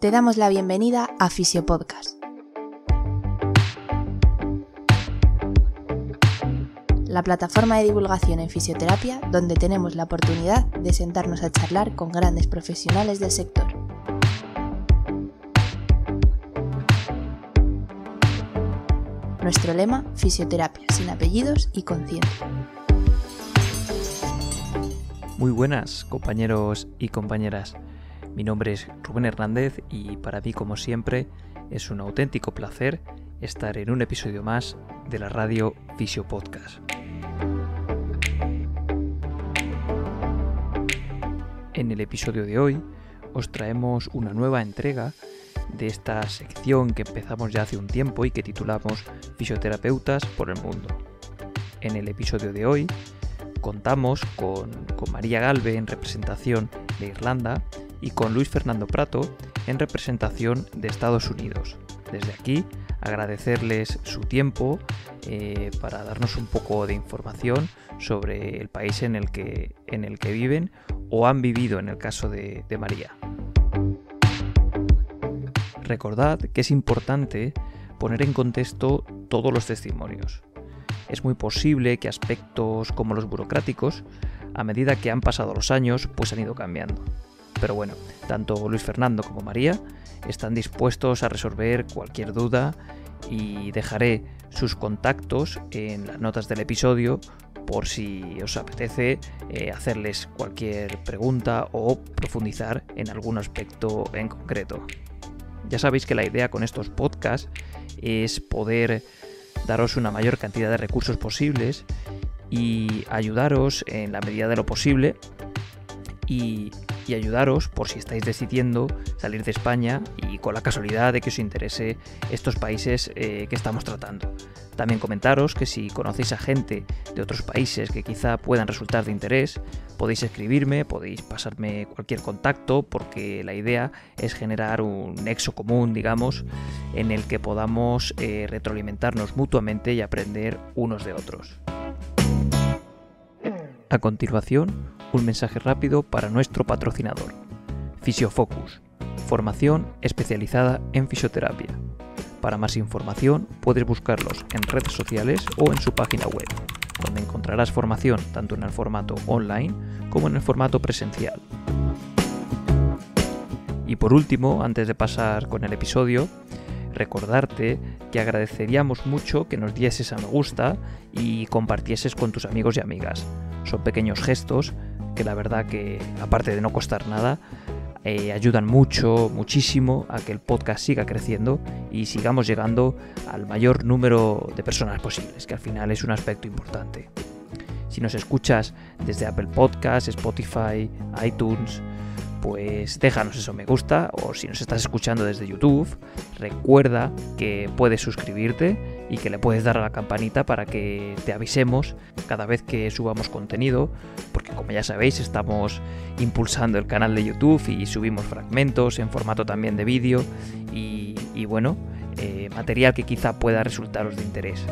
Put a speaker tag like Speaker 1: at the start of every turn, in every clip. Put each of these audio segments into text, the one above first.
Speaker 1: Te damos la bienvenida a Fisiopodcast, la plataforma de divulgación en fisioterapia donde tenemos la oportunidad de sentarnos a charlar con grandes profesionales del sector. Nuestro lema, fisioterapia sin apellidos y con ciencia.
Speaker 2: Muy buenas, compañeros y compañeras. Mi nombre es Rubén Hernández y para mí, como siempre, es un auténtico placer estar en un episodio más de la radio Fisiopodcast. En el episodio de hoy os traemos una nueva entrega de esta sección que empezamos ya hace un tiempo y que titulamos Fisioterapeutas por el Mundo. En el episodio de hoy contamos con María Galve en representación de Irlanda y con Luis Fernando Prato en representación de Estados Unidos. Desde aquí agradecerles su tiempo para darnos un poco de información sobre el país en el que viven o han vivido en el caso de María. Recordad que es importante poner en contexto todos los testimonios. Es muy posible que aspectos como los burocráticos, a medida que han pasado los años, pues han ido cambiando. Pero bueno, tanto Luis Fernando como María están dispuestos a resolver cualquier duda y dejaré sus contactos en las notas del episodio por si os apetece hacerles cualquier pregunta o profundizar en algún aspecto en concreto. Ya sabéis que la idea con estos podcasts es poder daros una mayor cantidad de recursos posibles y ayudaros en la medida de lo posible y ayudaros por si estáis decidiendo salir de España y con la casualidad de que os interese estos países que estamos tratando. También comentaros que si conocéis a gente de otros países que quizá puedan resultar de interés, podéis escribirme, podéis pasarme cualquier contacto, porque la idea es generar un nexo común, digamos, en el que podamos retroalimentarnos mutuamente y aprender unos de otros. A continuación, un mensaje rápido para nuestro patrocinador, Fisiofocus, formación especializada en fisioterapia. Para más información puedes buscarlos en redes sociales o en su página web, donde encontrarás formación tanto en el formato online como en el formato presencial. Y por último, antes de pasar con el episodio, recordarte que agradeceríamos mucho que nos dieses a me gusta y compartieses con tus amigos y amigas. Son pequeños gestos que la verdad que, aparte de no costar nada, ayudan muchísimo a que el podcast siga creciendo y sigamos llegando al mayor número de personas posibles, que al final es un aspecto importante. Si nos escuchas desde Apple Podcasts, Spotify, iTunes, pues déjanos eso me gusta, o si nos estás escuchando desde YouTube, recuerda que puedes suscribirte y que le puedes dar a la campanita para que te avisemos cada vez que subamos contenido, porque como ya sabéis estamos impulsando el canal de YouTube y subimos fragmentos en formato también de vídeo y bueno, material que quizá pueda resultaros de interés.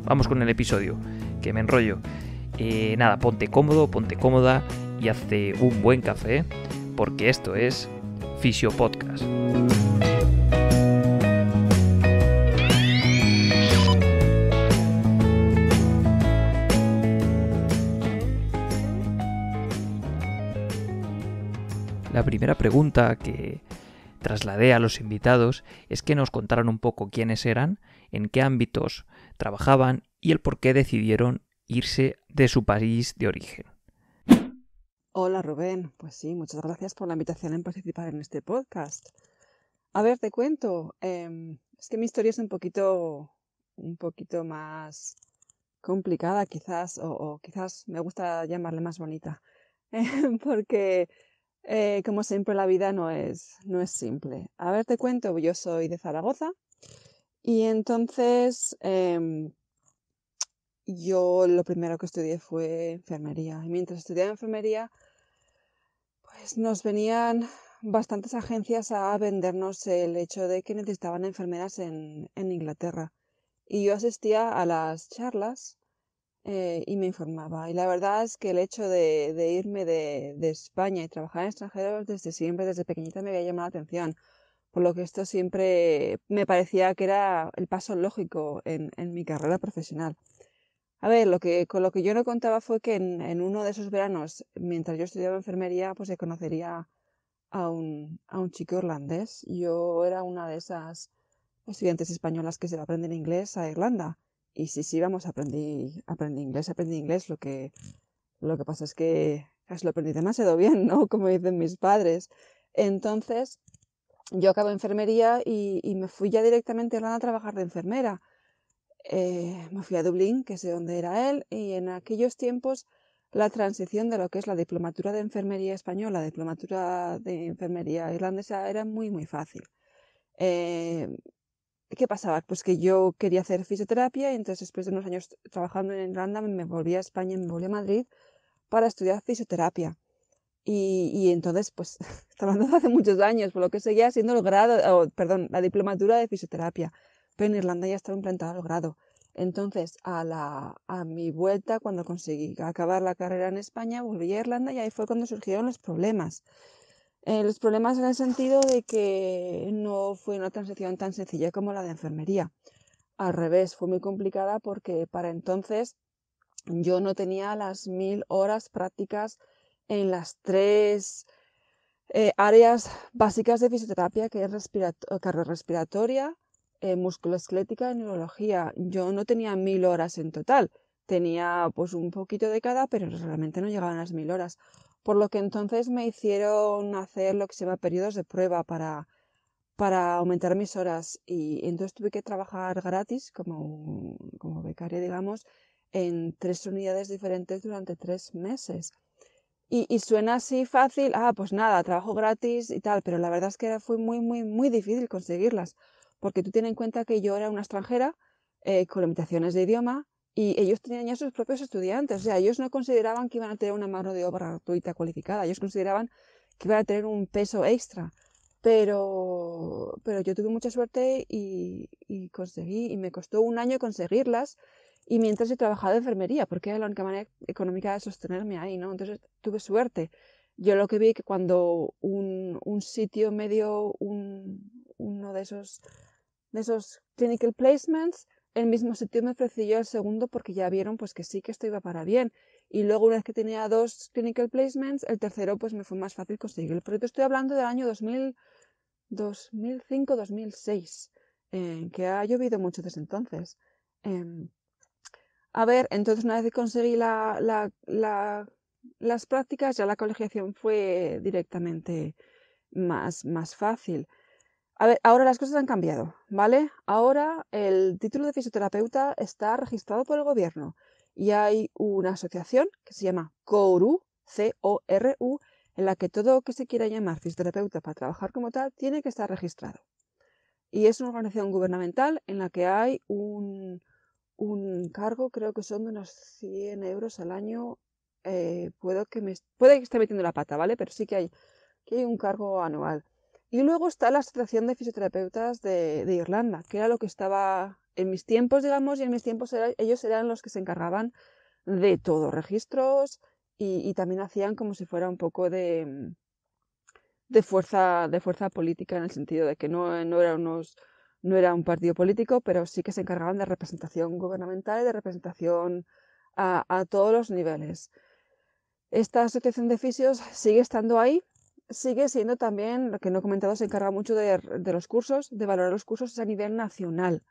Speaker 2: Vamos con el episodio, que me enrollo. Nada, ponte cómodo, ponte cómoda y hazte un buen café, porque esto es Fisiopodcast. La primera pregunta que trasladé a los invitados es que nos contaran un poco quiénes eran, en qué ámbitos trabajaban y el por qué decidieron irse de su país de origen.
Speaker 3: Hola Rubén, pues sí, muchas gracias por la invitación en participar en este podcast. A ver, te cuento, es que mi historia es un poquito más complicada quizás, o quizás me gusta llamarle más bonita, porque como siempre la vida no es simple. A ver, te cuento, yo soy de Zaragoza y entonces yo lo primero que estudié fue enfermería y mientras estudiaba enfermería pues nos venían bastantes agencias a vendernos el hecho de que necesitaban enfermeras en Inglaterra y yo asistía a las charlas y me informaba. Y la verdad es que el hecho de irme de España y trabajar en extranjeros desde siempre, desde pequeñita, me había llamado la atención. Por lo que esto siempre me parecía que era el paso lógico en mi carrera profesional. A ver, con lo que yo no contaba fue que en uno de esos veranos, mientras yo estudiaba enfermería, pues se conocería a un chico irlandés. Yo era una de esas estudiantes españolas que se va a aprender inglés a Irlanda. Y sí, vamos, aprendí inglés. Lo que pasa es que lo aprendí demasiado bien, ¿no? Como dicen mis padres. Entonces, yo acabé enfermería y me fui ya directamente a Irlanda a trabajar de enfermera. Me fui a Dublín, que es de donde era él, y en aquellos tiempos la transición de lo que es la diplomatura de enfermería española a la diplomatura de enfermería irlandesa era muy fácil. Eh, ¿Qué pasaba? Pues que yo quería hacer fisioterapia y entonces después de unos años trabajando en Irlanda me volví a España, me volví a Madrid para estudiar fisioterapia. Y entonces, pues, está hablando de hace muchos años, por lo que seguía siendo el grado, perdón, la diplomatura de fisioterapia, pero en Irlanda ya estaba implantado el grado. Entonces, a mi vuelta, cuando conseguí acabar la carrera en España, volví a Irlanda y ahí fue cuando surgieron los problemas. Los problemas en el sentido de que no fue una transición tan sencilla como la de enfermería. Al revés, fue muy complicada porque para entonces yo no tenía las 1000 horas prácticas en las tres áreas básicas de fisioterapia, que es cardiorrespiratoria, musculoesquelética y neurología. Yo no tenía 1000 horas en total, tenía pues un poquito de cada, pero realmente no llegaban a las 1000 horas. Por lo que entonces me hicieron hacer lo que se llama periodos de prueba para aumentar mis horas y entonces tuve que trabajar gratis como becaria, digamos, en 3 unidades diferentes durante 3 meses. Y suena así fácil, pues nada, trabajo gratis y tal, pero la verdad es que fue muy difícil conseguirlas, porque tú ten en cuenta que yo era una extranjera con limitaciones de idioma y ellos tenían ya sus propios estudiantes, o sea, ellos no consideraban que iban a tener una mano de obra gratuita cualificada, ellos consideraban que iban a tener un peso extra, pero yo tuve mucha suerte y conseguí, y me costó un año conseguirlas. Y mientras he trabajado de enfermería, porque era la única manera económica de sostenerme ahí, ¿no? Entonces tuve suerte. Yo lo que vi que cuando un sitio me dio uno de esos clinical placements, el mismo sitio me ofreció el segundo porque ya vieron pues que sí que esto iba para bien. Y luego una vez que tenía 2 clinical placements, el tercero pues me fue más fácil conseguirlo. Pero te estoy hablando del año 2005-2006, que ha llovido mucho desde entonces. Em, a ver, entonces una vez que conseguí las prácticas, ya la colegiación fue directamente más fácil. A ver, ahora las cosas han cambiado, ¿vale? Ahora el título de fisioterapeuta está registrado por el gobierno y hay una asociación que se llama CORU, CORU, en la que todo que se quiera llamar fisioterapeuta para trabajar como tal tiene que estar registrado. Y es una organización gubernamental en la que hay un cargo, creo que son de unos 100 euros al año. Puede que esté metiendo la pata, ¿vale? Pero sí que hay un cargo anual. Y luego está la Asociación de Fisioterapeutas de Irlanda, que era lo que estaba en mis tiempos, digamos, y en mis tiempos ellos eran los que se encargaban de todo, registros y también hacían como si fuera un poco de fuerza política en el sentido de que no era un partido político, pero sí que se encargaban de representación gubernamental y de representación a todos los niveles. Esta asociación de fisios sigue estando ahí, sigue siendo también, lo que no he comentado, se encarga mucho de los cursos, de valorar los cursos a nivel nacional,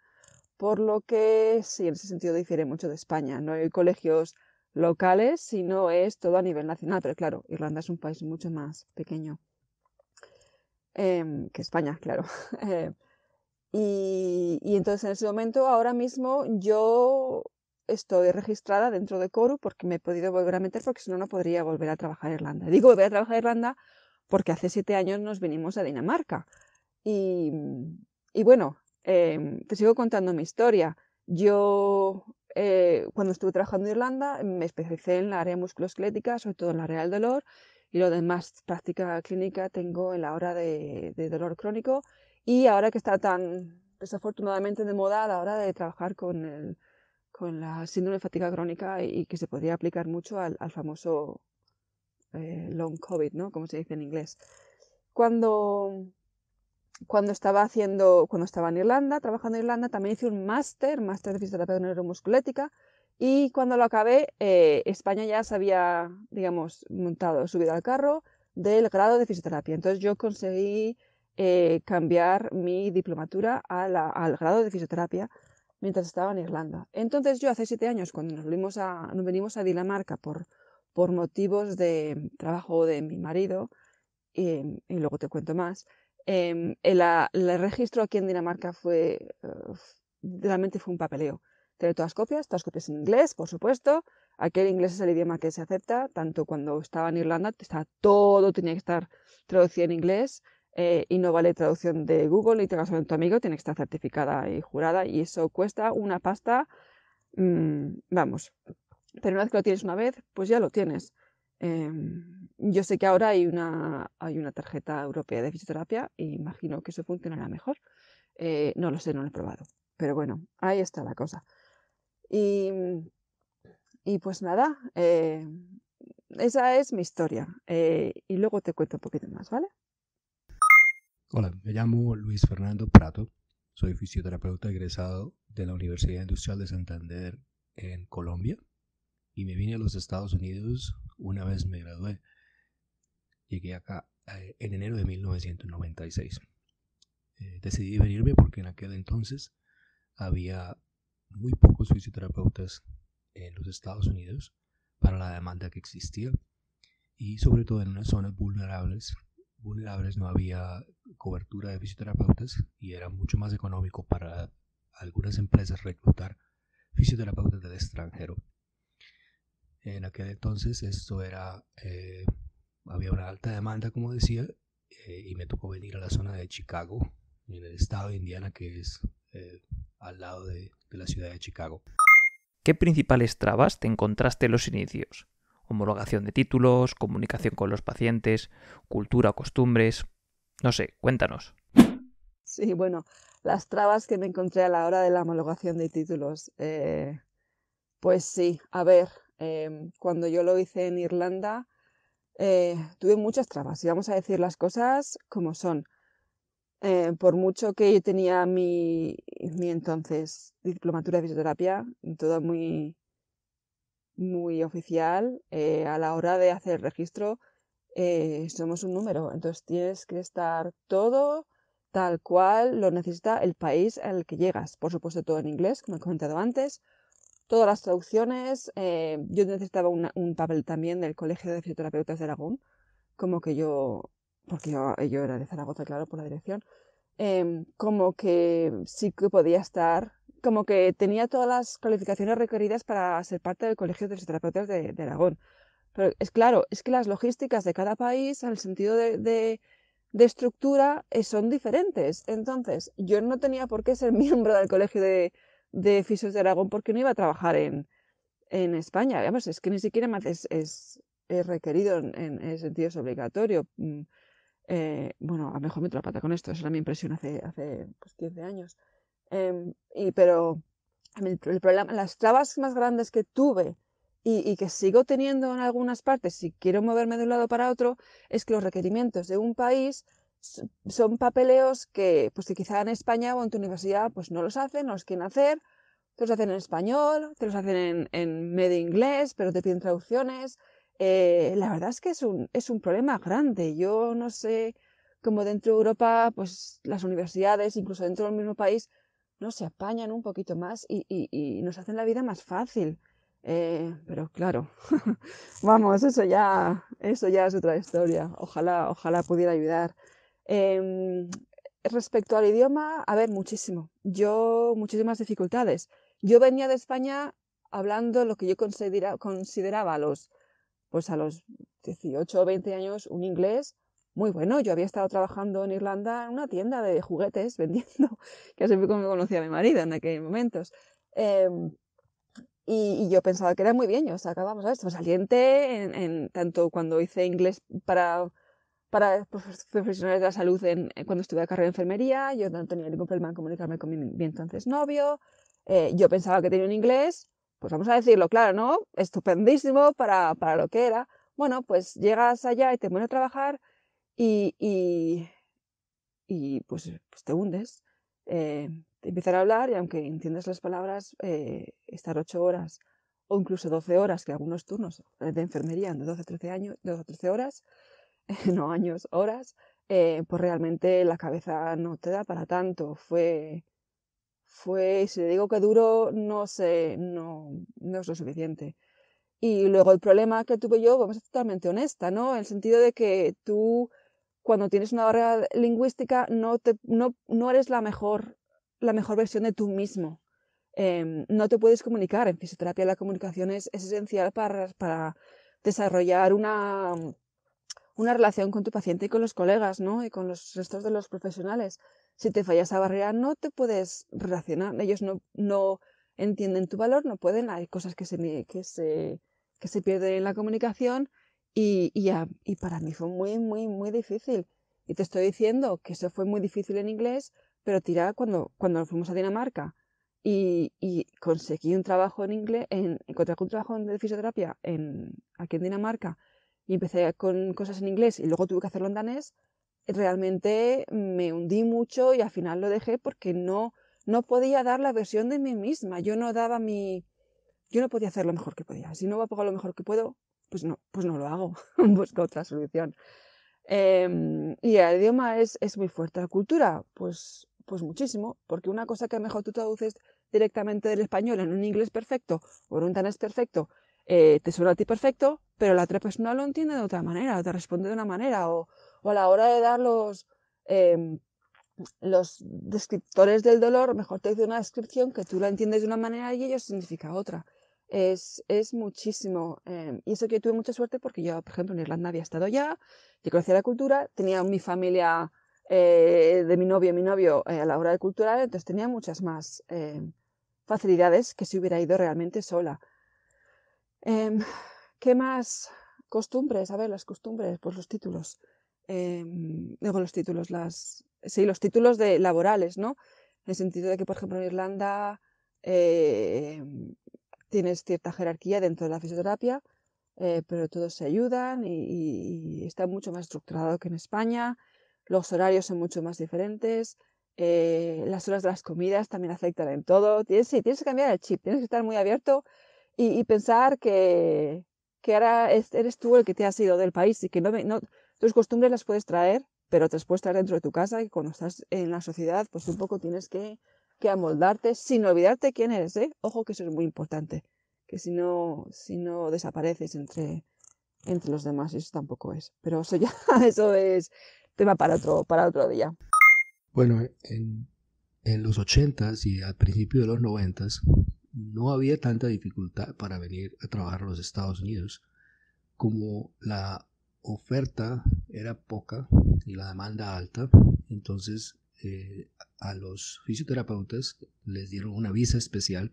Speaker 3: por lo que sí, en ese sentido difiere mucho de España. No hay colegios locales, sino es todo a nivel nacional, pero claro, Irlanda es un país mucho más pequeño que España, claro. Y entonces en ese momento, ahora mismo, yo estoy registrada dentro de CORU porque me he podido volver a meter porque si no, no podría volver a trabajar en Irlanda. Digo volver a trabajar en Irlanda porque hace 7 años nos vinimos a Dinamarca. Y, y bueno, te sigo contando mi historia. Yo, cuando estuve trabajando en Irlanda, me especialicé en la área musculoesquelética, sobre todo en la área del dolor, y lo demás práctica clínica tengo en la hora de dolor crónico. Y ahora que está tan desafortunadamente de moda a la hora de trabajar con la síndrome de fatiga crónica y que se podría aplicar mucho al famoso long COVID, ¿no? Como se dice en inglés. Cuando estaba en Irlanda, trabajando en Irlanda, también hice un máster de fisioterapia neuromusculética, y cuando lo acabé, España ya se había, digamos, subido al carro del grado de fisioterapia. Entonces yo conseguí cambiar mi diplomatura al grado de fisioterapia mientras estaba en Irlanda. Entonces yo hace 7 años, cuando nos venimos a Dinamarca por motivos de trabajo de mi marido, y luego te cuento más, el registro aquí en Dinamarca realmente fue un papeleo. Tener todas copias en inglés, por supuesto. Aquí el inglés es el idioma que se acepta, tanto cuando estaba en Irlanda, todo tenía que estar traducido en inglés, y no vale traducción de Google, ni tengas en tu amigo, tiene que estar certificada y jurada, y eso cuesta una pasta, vamos. Pero una vez que lo tienes una vez, pues ya lo tienes. Yo sé que ahora hay una tarjeta europea de fisioterapia y imagino que eso funcionará mejor. No lo sé, no lo he probado. Pero bueno, ahí está la cosa. Y, y pues nada, esa es mi historia. Y luego te cuento un poquito más, ¿vale?
Speaker 4: Hola, me llamo Luis Fernando Prato. Soy fisioterapeuta egresado de la Universidad Industrial de Santander en Colombia y me vine a los Estados Unidos una vez me gradué. Llegué acá en enero de 1996. Decidí venirme porque en aquel entonces había muy pocos fisioterapeutas en los Estados Unidos para la demanda que existía, y sobre todo en unas zonas vulnerables no había cobertura de fisioterapeutas y era mucho más económico para algunas empresas reclutar fisioterapeutas del extranjero. En aquel entonces había una alta demanda, como decía, y me tocó venir a la zona de Chicago, en el estado de Indiana, que es al lado de la ciudad de Chicago.
Speaker 2: ¿Qué principales trabas te encontraste en los inicios? Homologación de títulos, comunicación con los pacientes, cultura o costumbres. No sé, cuéntanos.
Speaker 3: Sí, bueno, las trabas que me encontré a la hora de la homologación de títulos. Pues sí, a ver, cuando yo lo hice en Irlanda, tuve muchas trabas, y vamos a decir las cosas como son. Por mucho que yo tenía mi entonces diplomatura de fisioterapia, todo muy, muy oficial, a la hora de hacer el registro, somos un número, entonces tienes que estar todo tal cual lo necesita el país al que llegas. Por supuesto, todo en inglés, como he comentado antes, todas las traducciones. Yo necesitaba un papel también del Colegio de Fisioterapeutas de Aragón, porque yo era de Zaragoza, claro, por la dirección. Como que sí que podía estar, como que tenía todas las calificaciones requeridas para ser parte del Colegio de Fisioterapeutas de Aragón. Pero es claro, es que las logísticas de cada país, en el sentido de estructura, son diferentes. Entonces, yo no tenía por qué ser miembro del Colegio de Fisios de Aragón, porque no iba a trabajar en España. Además, es que ni siquiera es requerido en el sentido, es obligatorio. Bueno, a lo mejor meto la pata con esto, esa era mi impresión hace pues, 15 años. Pero el problema, las trabas más grandes que tuve y que sigo teniendo en algunas partes, si quiero moverme de un lado para otro, es que los requerimientos de un país son papeleos que, pues, que quizá en España o en tu universidad pues, no los hacen, no los quieren hacer, te los hacen en español, te los hacen en medio inglés, pero te piden traducciones. La verdad es que es un problema grande. Yo no sé cómo dentro de Europa, pues las universidades, incluso dentro del mismo país, no se apañan un poquito más y nos hacen la vida más fácil. Pero claro, vamos, eso ya es otra historia. Ojalá pudiera ayudar. Respecto al idioma, a ver, muchísimas dificultades. Yo venía de España hablando lo que yo consideraba a los 18 o 20 años un inglés muy bueno. Yo había estado trabajando en Irlanda en una tienda de juguetes vendiendo, que así fue como me conocía a mi marido en aquellos momentos. Y yo pensaba que era muy bien, yo sacábamos a esto, saliente tanto cuando hice inglés para profesionales de la salud cuando estuve a carrera de enfermería. Yo no tenía ningún problema en comunicarme con mi entonces novio. Yo pensaba que tenía un inglés, pues vamos a decirlo claro, ¿no? Estupendísimo para lo que era. Bueno, pues llegas allá y te pones a trabajar y, y, pues te hundes. Te empiezan a hablar y aunque entiendes las palabras, estar 8 horas o incluso 12 horas, que algunos turnos de enfermería de 12 a 13 años, 12 a 13 horas, no años, horas, pues realmente la cabeza no te da para tanto. Si le digo que duro, no sé, no es lo suficiente. Y luego el problema que tuve yo, vamos a ser totalmente honesta, ¿no? En el sentido de que tú, cuando tienes una barrera lingüística, no eres la mejor versión de tú mismo. No te puedes comunicar. En fisioterapia la comunicación es esencial para desarrollar una relación con tu paciente y con los colegas, ¿no? Y con los restos de los profesionales. Si te falla esa barrera, no te puedes relacionar. Ellos no entienden tu valor, no pueden. Hay cosas que se pierden en la comunicación y para mí fue muy, muy, muy difícil. Y te estoy diciendo que eso fue muy difícil en inglés, pero tira cuando fuimos a Dinamarca y conseguí un trabajo en inglés, encontré un trabajo de fisioterapia aquí en Dinamarca y empecé con cosas en inglés y luego tuve que hacerlo en danés, realmente me hundí mucho y al final lo dejé porque no podía dar la versión de mí misma. Yo no podía hacer lo mejor que podía. Si no hago lo mejor que puedo, pues no lo hago. Busco otra solución. Y el idioma es muy fuerte. La cultura, pues muchísimo, porque una cosa que a lo mejor tú traduces directamente del español en un inglés perfecto o en un danés perfecto, te suena a ti perfecto, pero la otra persona lo entiende de otra manera, o te responde de una manera, o a la hora de dar em, los descriptores del dolor, mejor te dice una descripción que tú la entiendes de una manera y ellos significa otra. Es muchísimo. Y eso que yo tuve mucha suerte porque yo, por ejemplo, en Irlanda había estado ya, yo conocía la cultura, tenía mi familia de mi novio a la hora de cultural, entonces tenía muchas más facilidades que si hubiera ido realmente sola. ¿Qué más? Costumbres, a ver, las costumbres, pues los títulos. Digo, los títulos, los títulos laborales, ¿no? En el sentido de que, por ejemplo, en Irlanda tienes cierta jerarquía dentro de la fisioterapia, pero todos se ayudan y está mucho más estructurado que en España. Los horarios son mucho más diferentes. Las horas de las comidas también afectan en todo. Tienes que cambiar el chip, tienes que estar muy abierto y pensar que ahora eres tú el que te has ido del país y que tus costumbres las puedes traer, pero te las puedes traer dentro de tu casa y cuando estás en la sociedad, pues un poco tienes que amoldarte sin olvidarte quién eres, ¿eh? Ojo que eso es muy importante, que si no desapareces entre los demás, eso tampoco es. Pero eso ya, eso es tema para otro día.
Speaker 4: Bueno, en los 80s y al principio de los 90s no había tanta dificultad para venir a trabajar a los Estados Unidos. Como la oferta era poca y la demanda alta, entonces a los fisioterapeutas les dieron una visa especial.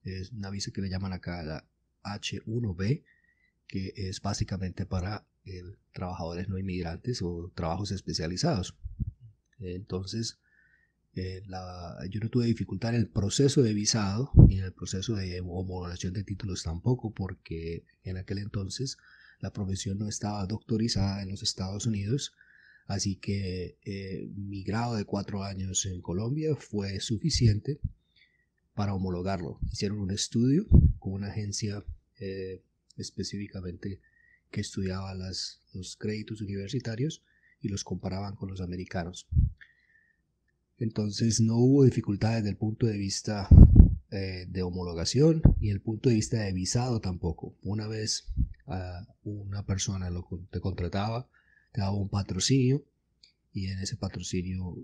Speaker 4: Es una visa que le llaman acá la H1B, que es básicamente para trabajadores no inmigrantes o trabajos especializados. Entonces, yo no tuve dificultad en el proceso de visado y en el proceso de homologación de títulos tampoco, porque en aquel entonces la profesión no estaba doctorizada en los Estados Unidos, así que mi grado de 4 años en Colombia fue suficiente para homologarlo. Hicieron un estudio con una agencia específicamente que estudiaba los créditos universitarios y los comparaban con los americanos. Entonces no hubo dificultades desde el punto de vista de homologación y el punto de vista de visado tampoco. Una vez una persona te contrataba, te daba un patrocinio y en ese patrocinio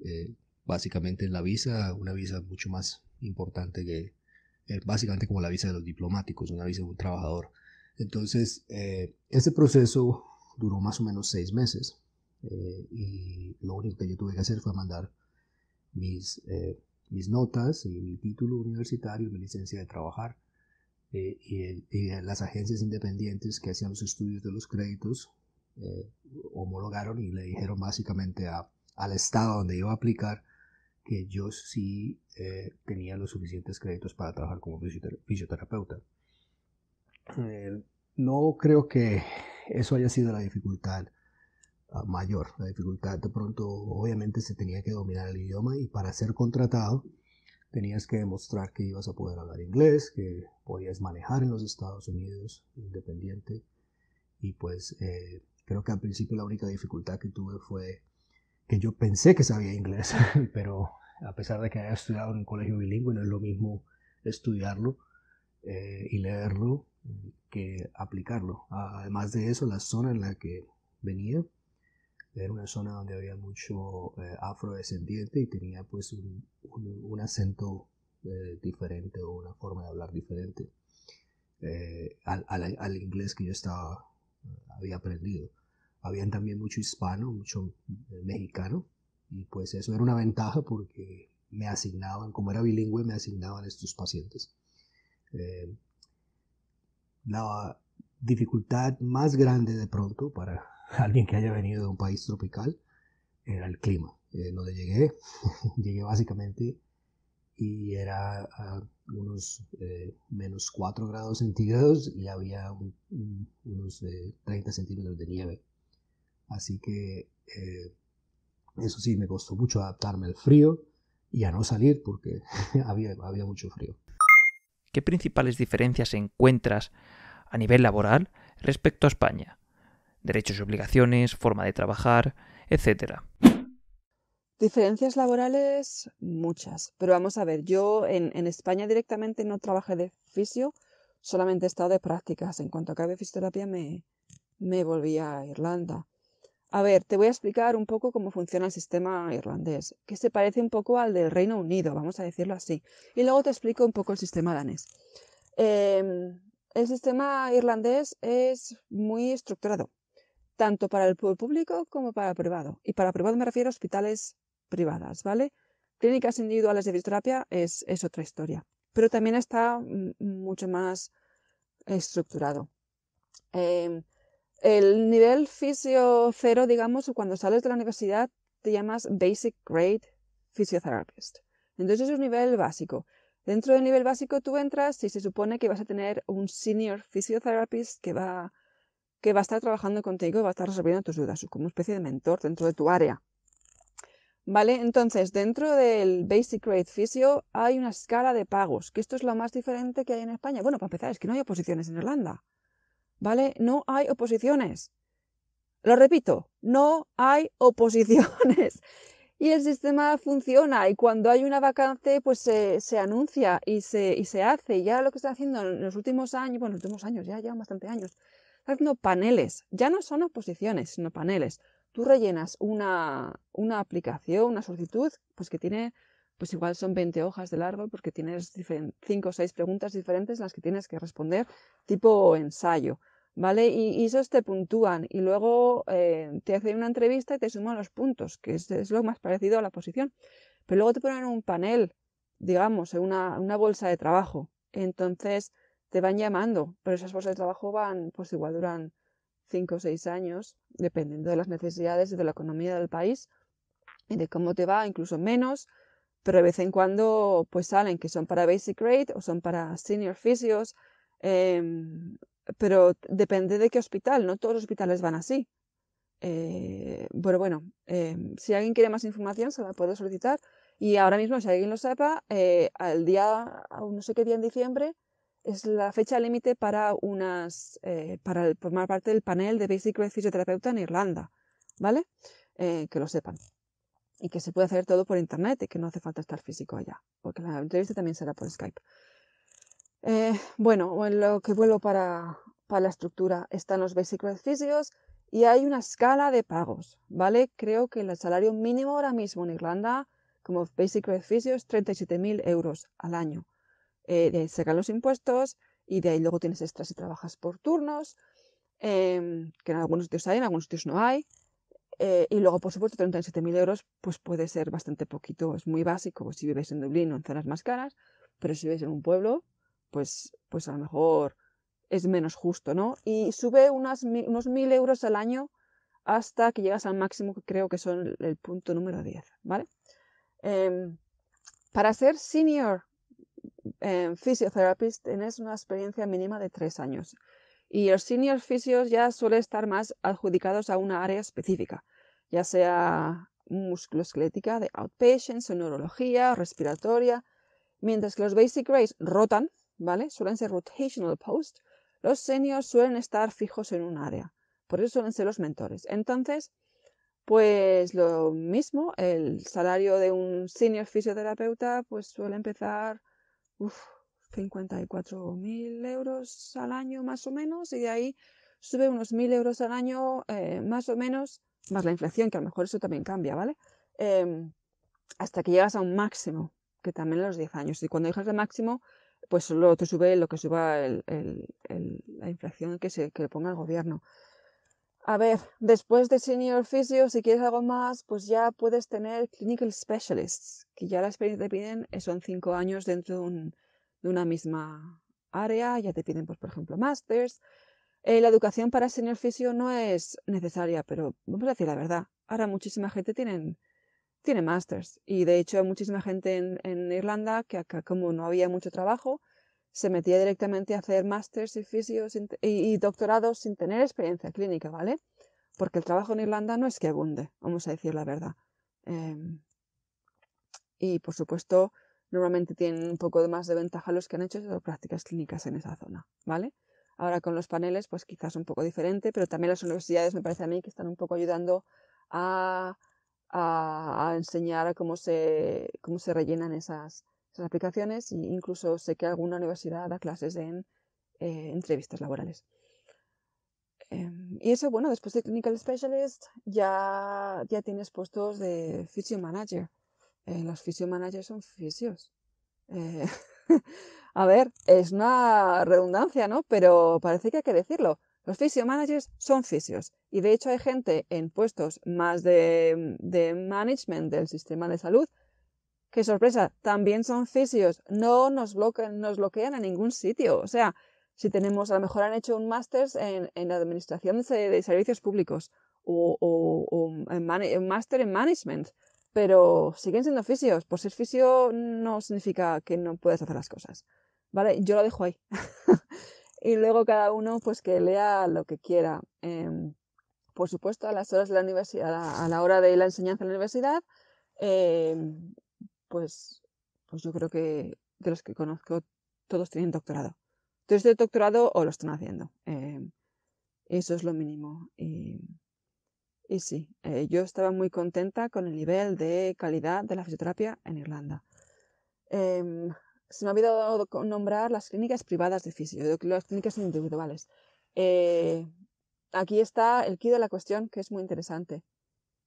Speaker 4: básicamente en la visa, una visa mucho más importante que básicamente como la visa de los diplomáticos, una visa de un trabajador. Entonces ese proceso duró más o menos 6 meses y lo único que yo tuve que hacer fue mandar mis notas y mi título universitario, mi licencia de trabajar y las agencias independientes que hacían los estudios de los créditos homologaron y le dijeron básicamente al estado donde iba a aplicar que yo sí tenía los suficientes créditos para trabajar como fisioterapeuta. No creo que eso haya sido la dificultad mayor. La dificultad de pronto, obviamente, se tenía que dominar el idioma, y para ser contratado tenías que demostrar que ibas a poder hablar inglés, que podías manejar en los Estados Unidos independiente. Y pues creo que al principio la única dificultad que tuve fue que yo pensé que sabía inglés, pero a pesar de que haya estudiado en un colegio bilingüe, no es lo mismo estudiarlo y leerlo que aplicarlo. Además de eso, la zona en la que venía era una zona donde había mucho afrodescendiente, y tenía pues un acento diferente, o una forma de hablar diferente al inglés que yo había aprendido. Habían también mucho hispano, mucho mexicano, y pues eso era una ventaja porque me asignaban, como era bilingüe, me asignaban estos pacientes. La dificultad más grande de pronto para alguien que haya venido de un país tropical era el clima. Donde llegué básicamente, y era a unos menos 4 grados centígrados, y había unos 30 centímetros de nieve. Así que eso sí, me costó mucho adaptarme al frío y a no salir porque había mucho frío.
Speaker 2: ¿Qué principales diferencias encuentras a nivel laboral respecto a España? Derechos y obligaciones, forma de trabajar, etc.
Speaker 3: Diferencias laborales, muchas. Pero vamos a ver, yo en España directamente no trabajé de fisio, solamente he estado de prácticas. En cuanto acabe fisioterapia me volví a Irlanda. A ver, te voy a explicar un poco cómo funciona el sistema irlandés, que se parece un poco al del Reino Unido, vamos a decirlo así. Y luego te explico un poco el sistema danés. El sistema irlandés es muy estructurado, tanto para el público como para el privado. Y para privado me refiero a hospitales privadas, ¿vale? Clínicas individuales de fisioterapia es otra historia, pero también está mucho más estructurado. El nivel fisio 0, digamos, cuando sales de la universidad te llamas Basic Grade Physiotherapist. Entonces es un nivel básico. Dentro del nivel básico tú entras y se supone que vas a tener un Senior Physiotherapist que va a estar trabajando contigo y va a estar resolviendo tus dudas, como una especie de mentor dentro de tu área. ¿Vale? Entonces, dentro del Basic Grade Physio hay una escala de pagos, que esto es lo más diferente que hay en España. Bueno, para empezar, es que no hay oposiciones en Irlanda. ¿Vale? No hay oposiciones. Lo repito, no hay oposiciones. Y el sistema funciona, y cuando hay una vacante, pues se anuncia y se hace. Y ya lo que está haciendo en los últimos años, bueno, los últimos años, ya llevan bastante años, está haciendo paneles. Ya no son oposiciones, sino paneles. Tú rellenas una aplicación, una solicitud, pues que tiene, pues igual son 20 hojas de largo, porque tienes 5 o 6 preguntas diferentes en las que tienes que responder, tipo ensayo. ¿Vale? Y esos te puntúan, y luego te hacen una entrevista y te suman los puntos, que es lo más parecido a la posición. Pero luego te ponen un panel, digamos, en una bolsa de trabajo. Entonces te van llamando, pero esas bolsas de trabajo pues igual duran 5 o 6 años, dependiendo de las necesidades y de la economía del país y de cómo te va, incluso menos. Pero de vez en cuando pues salen que son para Basic Grade o son para Senior Physios. Pero depende de qué hospital, no todos los hospitales van así. Bueno, si alguien quiere más información se la puede solicitar, y ahora mismo, si alguien lo sepa, no sé qué día en diciembre, es la fecha límite para formar parte del panel de Basic Grade Fisioterapeuta en Irlanda, ¿vale? Que lo sepan. Y que se puede hacer todo por internet y que no hace falta estar físico allá, porque la entrevista también será por Skype. Bueno, en lo que vuelvo para la estructura, están los Basic Grade Physios y hay una escala de pagos, ¿vale? Creo que el salario mínimo ahora mismo en Irlanda, como Basic Grade Physio, es 37.000 euros al año. De ahí sacan los impuestos, y de ahí luego tienes extras si trabajas por turnos, que en algunos sitios hay, en algunos sitios no hay. Y luego, por supuesto, 37.000 euros pues puede ser bastante poquito, es muy básico si vives en Dublín o en zonas más caras, pero si vives en un pueblo, pues a lo mejor es menos justo, ¿no? Y sube unos 1.000 euros al año hasta que llegas al máximo, que creo que son el punto número 10, ¿vale? Para ser senior physiotherapist tienes una experiencia mínima de 3 años. Y los senior fisios ya suelen estar más adjudicados a una área específica, ya sea musculoesquelética, de outpatients, o neurología, o respiratoria, mientras que los basic rates rotan, ¿vale? Suelen ser rotational post. Los seniors suelen estar fijos en un área, por eso suelen ser los mentores. Entonces, pues lo mismo, el salario de un senior fisioterapeuta pues suele empezar 54.000 euros al año más o menos, y de ahí sube unos 1.000 euros al año más o menos, más la inflación, que a lo mejor eso también cambia, ¿vale? Hasta que llegas a un máximo, que también a los 10 años. Y cuando llegas al máximo, pues solo te sube lo que suba la inflación que le ponga el gobierno. A ver, después de senior physio, si quieres algo más, pues ya puedes tener clinical specialists, que ya la experiencia te piden son 5 años dentro de una misma área. Ya te piden, pues, por ejemplo, masters. La educación para senior physio no es necesaria, pero vamos a decir la verdad. Ahora muchísima gente tiene masters, y de hecho muchísima gente en Irlanda que acá, como no había mucho trabajo, se metía directamente a hacer másters y fisios y doctorados sin tener experiencia clínica, ¿vale? Porque el trabajo en Irlanda no es que abunde, vamos a decir la verdad. Y por supuesto, normalmente tienen un poco más de ventaja los que han hecho prácticas clínicas en esa zona, ¿vale? Ahora con los paneles, pues quizás un poco diferente, pero también las universidades me parece a mí que están un poco ayudando a enseñar a cómo se rellenan esas aplicaciones, e incluso sé que alguna universidad da clases en entrevistas laborales. Y eso, bueno, después de Clinical Specialist ya tienes puestos de Physio Manager. Los Physio Managers son fisios. A ver, es una redundancia, ¿no? Pero parece que hay que decirlo. Los Physio Managers son fisios. Y de hecho hay gente en puestos más de management del sistema de salud que, sorpresa, también son fisios. No nos bloquean en ningún sitio. O sea, si tenemos, a lo mejor han hecho un máster en administración de servicios públicos o un máster en management, pero siguen siendo fisios. Por ser fisio no significa que no puedes hacer las cosas, ¿vale? Yo lo dejo ahí. Y luego cada uno pues que lea lo que quiera. Por supuesto, a las horas de la universidad, a la hora de la enseñanza en la universidad, pues yo creo que de los que conozco todos tienen doctorado. Entonces, de doctorado o lo están haciendo. Eso es lo mínimo. Y sí, yo estaba muy contenta con el nivel de calidad de la fisioterapia en Irlanda. Se me ha olvidado nombrar las clínicas privadas de fisio, las clínicas individuales. Aquí está el quid de la cuestión, que es muy interesante.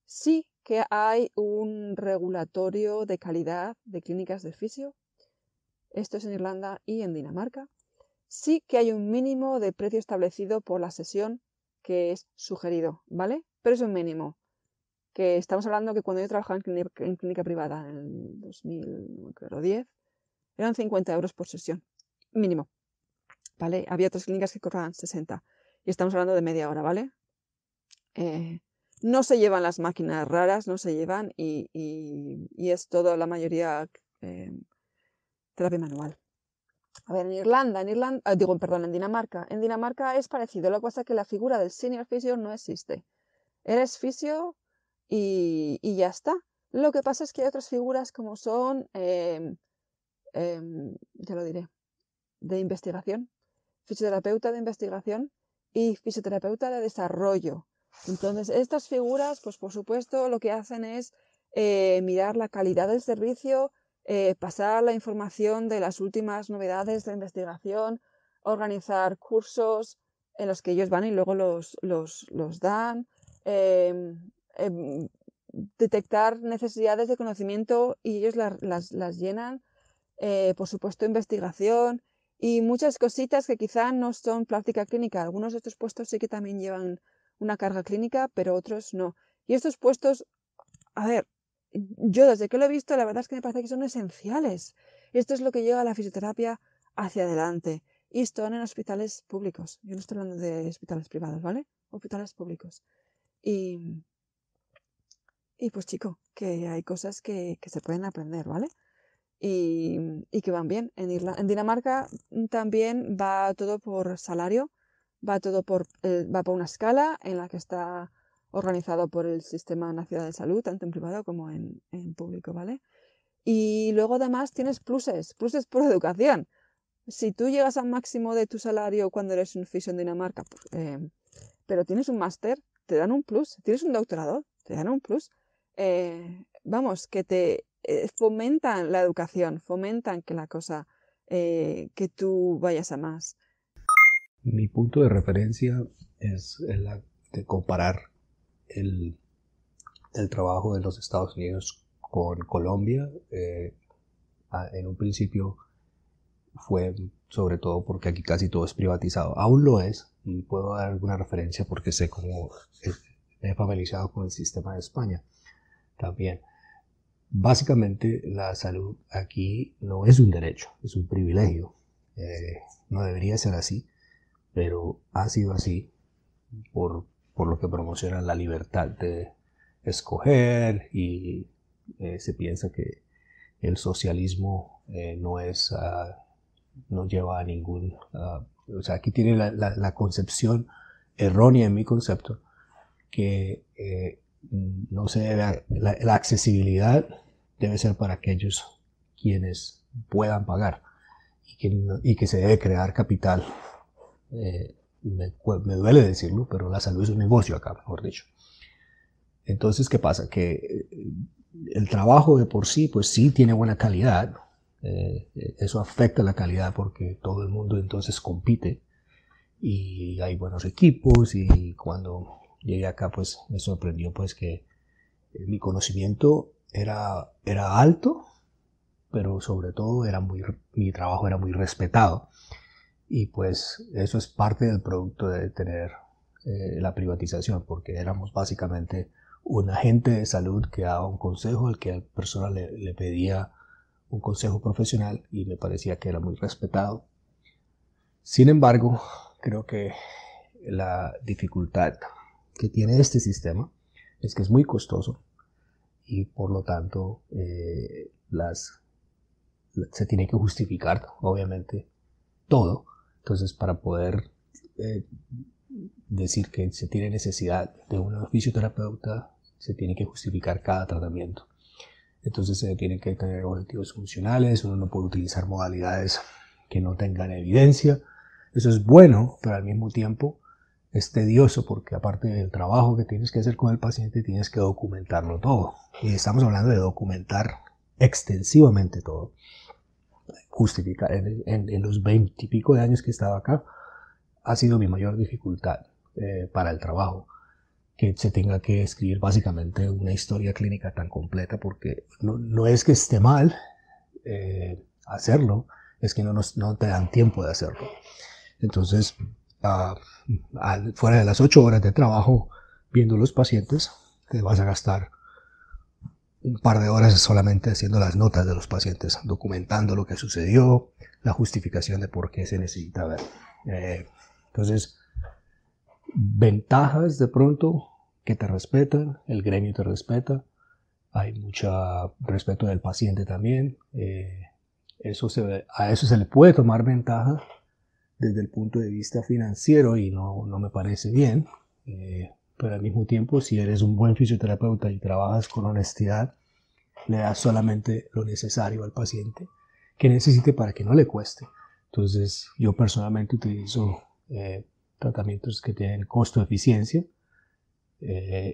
Speaker 3: Sí que hay un regulatorio de calidad de clínicas de fisio. Esto es en Irlanda y en Dinamarca. Sí que hay un mínimo de precio establecido por la sesión que es sugerido, ¿vale? Pero es un mínimo. Que estamos hablando que cuando yo trabajaba en clínica privada en el 2010, eran 50 euros por sesión, mínimo, ¿vale? Había otras clínicas que cobraban 60. Y estamos hablando de media hora, ¿vale? No se llevan las máquinas raras, no se llevan, y es todo, la mayoría, terapia manual. A ver, en Dinamarca. En Dinamarca es parecido, lo que pasa es que la figura del senior physio no existe. Eres fisio y ya está. Lo que pasa es que hay otras figuras como son, ya lo diré, de investigación, fisioterapeuta de investigación y fisioterapeuta de desarrollo. Entonces, estas figuras, pues por supuesto, lo que hacen es mirar la calidad del servicio, pasar la información de las últimas novedades de investigación, organizar cursos en los que ellos van y luego los dan, detectar necesidades de conocimiento y ellos las llenan, por supuesto, investigación y muchas cositas que quizá no son práctica clínica. Algunos de estos puestos sí que también llevan una carga clínica, pero otros no. Y estos puestos, a ver, yo desde que lo he visto, la verdad es que me parece que son esenciales. Esto es lo que lleva a la fisioterapia hacia adelante. Y están en hospitales públicos. Yo no estoy hablando de hospitales privados, ¿vale? Hospitales públicos. Y Y pues chico, que hay cosas que se pueden aprender, ¿vale? Y que van bien. En Dinamarca también va todo por salario, va por una escala en la que está organizado por el Sistema Nacional de Salud, tanto en privado como en público, ¿vale? Y luego además tienes pluses por educación. Si tú llegas al máximo de tu salario cuando eres un fisio en Dinamarca, pero tienes un máster, te dan un plus. Tienes un doctorado, te dan un plus. Vamos, que te fomentan la educación, fomentan que la cosa, que tú vayas a más.
Speaker 4: Mi punto de referencia es la de comparar el trabajo de los Estados Unidos con Colombia. En un principio fue sobre todo porque aquí casi todo es privatizado. Aún lo es, y puedo dar alguna referencia porque sé cómo me he familiarizado con el sistema de España también. Básicamente la salud aquí no es un derecho, es un privilegio. No debería ser así, pero ha sido así por lo que promociona la libertad de escoger y se piensa que el socialismo no lleva a ningún... o sea, aquí tiene la concepción errónea en mi concepto que no se debe la accesibilidad debe ser para aquellos quienes puedan pagar y que se debe crear capital. Me duele decirlo, pero la salud es un negocio acá, mejor dicho. Entonces, ¿qué pasa? Que el trabajo de por sí, pues sí tiene buena calidad. Eso afecta la calidad porque todo el mundo entonces compite y hay buenos equipos, y cuando llegué acá pues me sorprendió pues que mi conocimiento era alto, pero sobre todo mi trabajo era muy respetado, y pues eso es parte del producto de tener la privatización, porque éramos básicamente un agente de salud que daba un consejo al que la persona le pedía un consejo profesional, y me parecía que era muy respetado. Sin embargo, creo que la dificultad que tiene este sistema es que es muy costoso y por lo tanto se tiene que justificar, obviamente, todo. Entonces, para poder decir que se tiene necesidad de un fisioterapeuta, se tiene que justificar cada tratamiento. Entonces se tienen que tener objetivos funcionales, uno no puede utilizar modalidades que no tengan evidencia. Eso es bueno, pero al mismo tiempo es tedioso porque aparte del trabajo que tienes que hacer con el paciente, tienes que documentarlo todo. Y estamos hablando de documentar extensivamente todo. Justificar, en los 20 y pico de años que estaba acá, ha sido mi mayor dificultad para el trabajo. Que se tenga que escribir básicamente una historia clínica tan completa, porque no es que esté mal hacerlo, es que no te dan tiempo de hacerlo. Entonces, fuera de las 8 horas de trabajo viendo los pacientes, te vas a gastar un par de horas solamente haciendo las notas de los pacientes, documentando lo que sucedió, la justificación de por qué se necesita ver. Entonces, ventajas de pronto que te respetan, el gremio te respeta, hay mucho respeto del paciente también. A eso se le puede tomar ventaja desde el punto de vista financiero y no me parece bien, pero al mismo tiempo, si eres un buen fisioterapeuta y trabajas con honestidad, le das solamente lo necesario al paciente que necesite para que no le cueste. Entonces, yo personalmente utilizo tratamientos que tienen costo-eficiencia,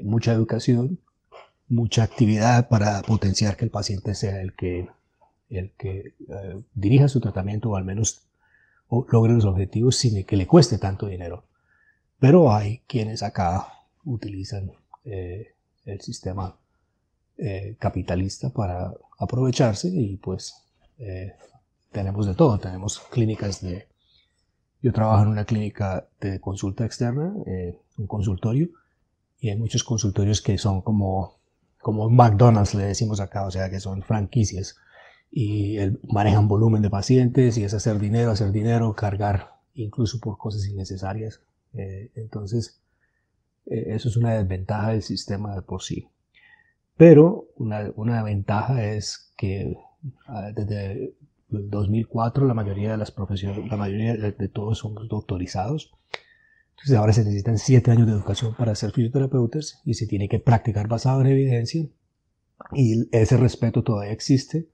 Speaker 4: mucha educación, mucha actividad para potenciar que el paciente sea el que dirija su tratamiento, o al menos logre los objetivos sin que le cueste tanto dinero. Pero hay quienes acá utilizan el sistema capitalista para aprovecharse, y pues tenemos de todo. Tenemos clínicas yo trabajo en una clínica de consulta externa, un consultorio, y hay muchos consultorios que son como McDonald's, le decimos acá, o sea que son franquicias, y manejan volumen de pacientes, y es hacer dinero, cargar incluso por cosas innecesarias. Entonces, eso es una desventaja del sistema de por sí. Pero una ventaja es que desde el 2004 la mayoría de las profesiones, la mayoría de todos somos doctorizados. Entonces ahora se necesitan 7 años de educación para ser fisioterapeutas y se tiene que practicar basado en evidencia. Y ese respeto todavía existe.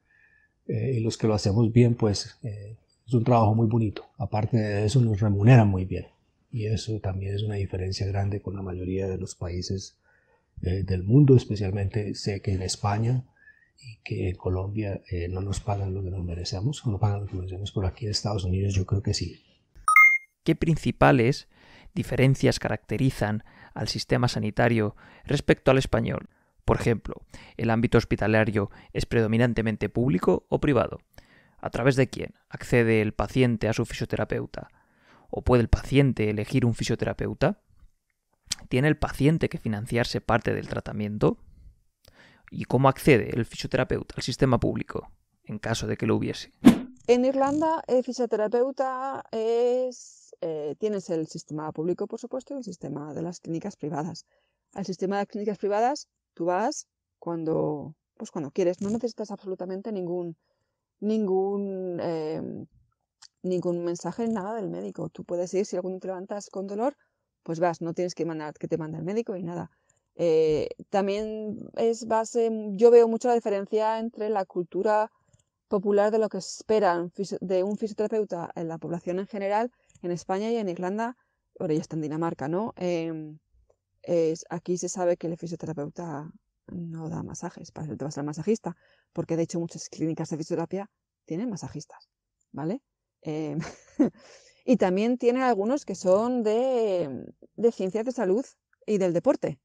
Speaker 4: Y los que lo hacemos bien, pues es un trabajo muy bonito. Aparte de eso, nos remuneran muy bien. Y eso también es una diferencia grande con la mayoría de los países del mundo, especialmente sé que en España y que en Colombia no nos pagan lo que nos merecemos, no pagan lo que merecemos, pero aquí en Estados Unidos yo creo que sí.
Speaker 2: ¿Qué principales diferencias caracterizan al sistema sanitario respecto al español? Por ejemplo, ¿el ámbito hospitalario es predominantemente público o privado? ¿A través de quién accede el paciente a su fisioterapeuta? ¿O puede el paciente elegir un fisioterapeuta? ¿Tiene el paciente que financiarse parte del tratamiento? ¿Y cómo accede el fisioterapeuta al sistema público, en caso de que lo hubiese?
Speaker 3: En Irlanda, el fisioterapeuta tienes el sistema público, por supuesto, y el sistema de las clínicas privadas. Al sistema de clínicas privadas, tú vas cuando quieres. No necesitas absolutamente ningún mensaje, nada del médico. Tú puedes ir, si algún día te levantas con dolor, pues vas, no tienes que mandar que te mande el médico ni nada. También yo veo mucho la diferencia entre la cultura popular de lo que esperan de un fisioterapeuta en la población en general, en España y en Irlanda, ahora ya está en Dinamarca, ¿no? Aquí se sabe que el fisioterapeuta no da masajes, para eso te vas al masajista, porque de hecho muchas clínicas de fisioterapia tienen masajistas, ¿vale? Y también tienen algunos que son de ciencias de salud y del deporte,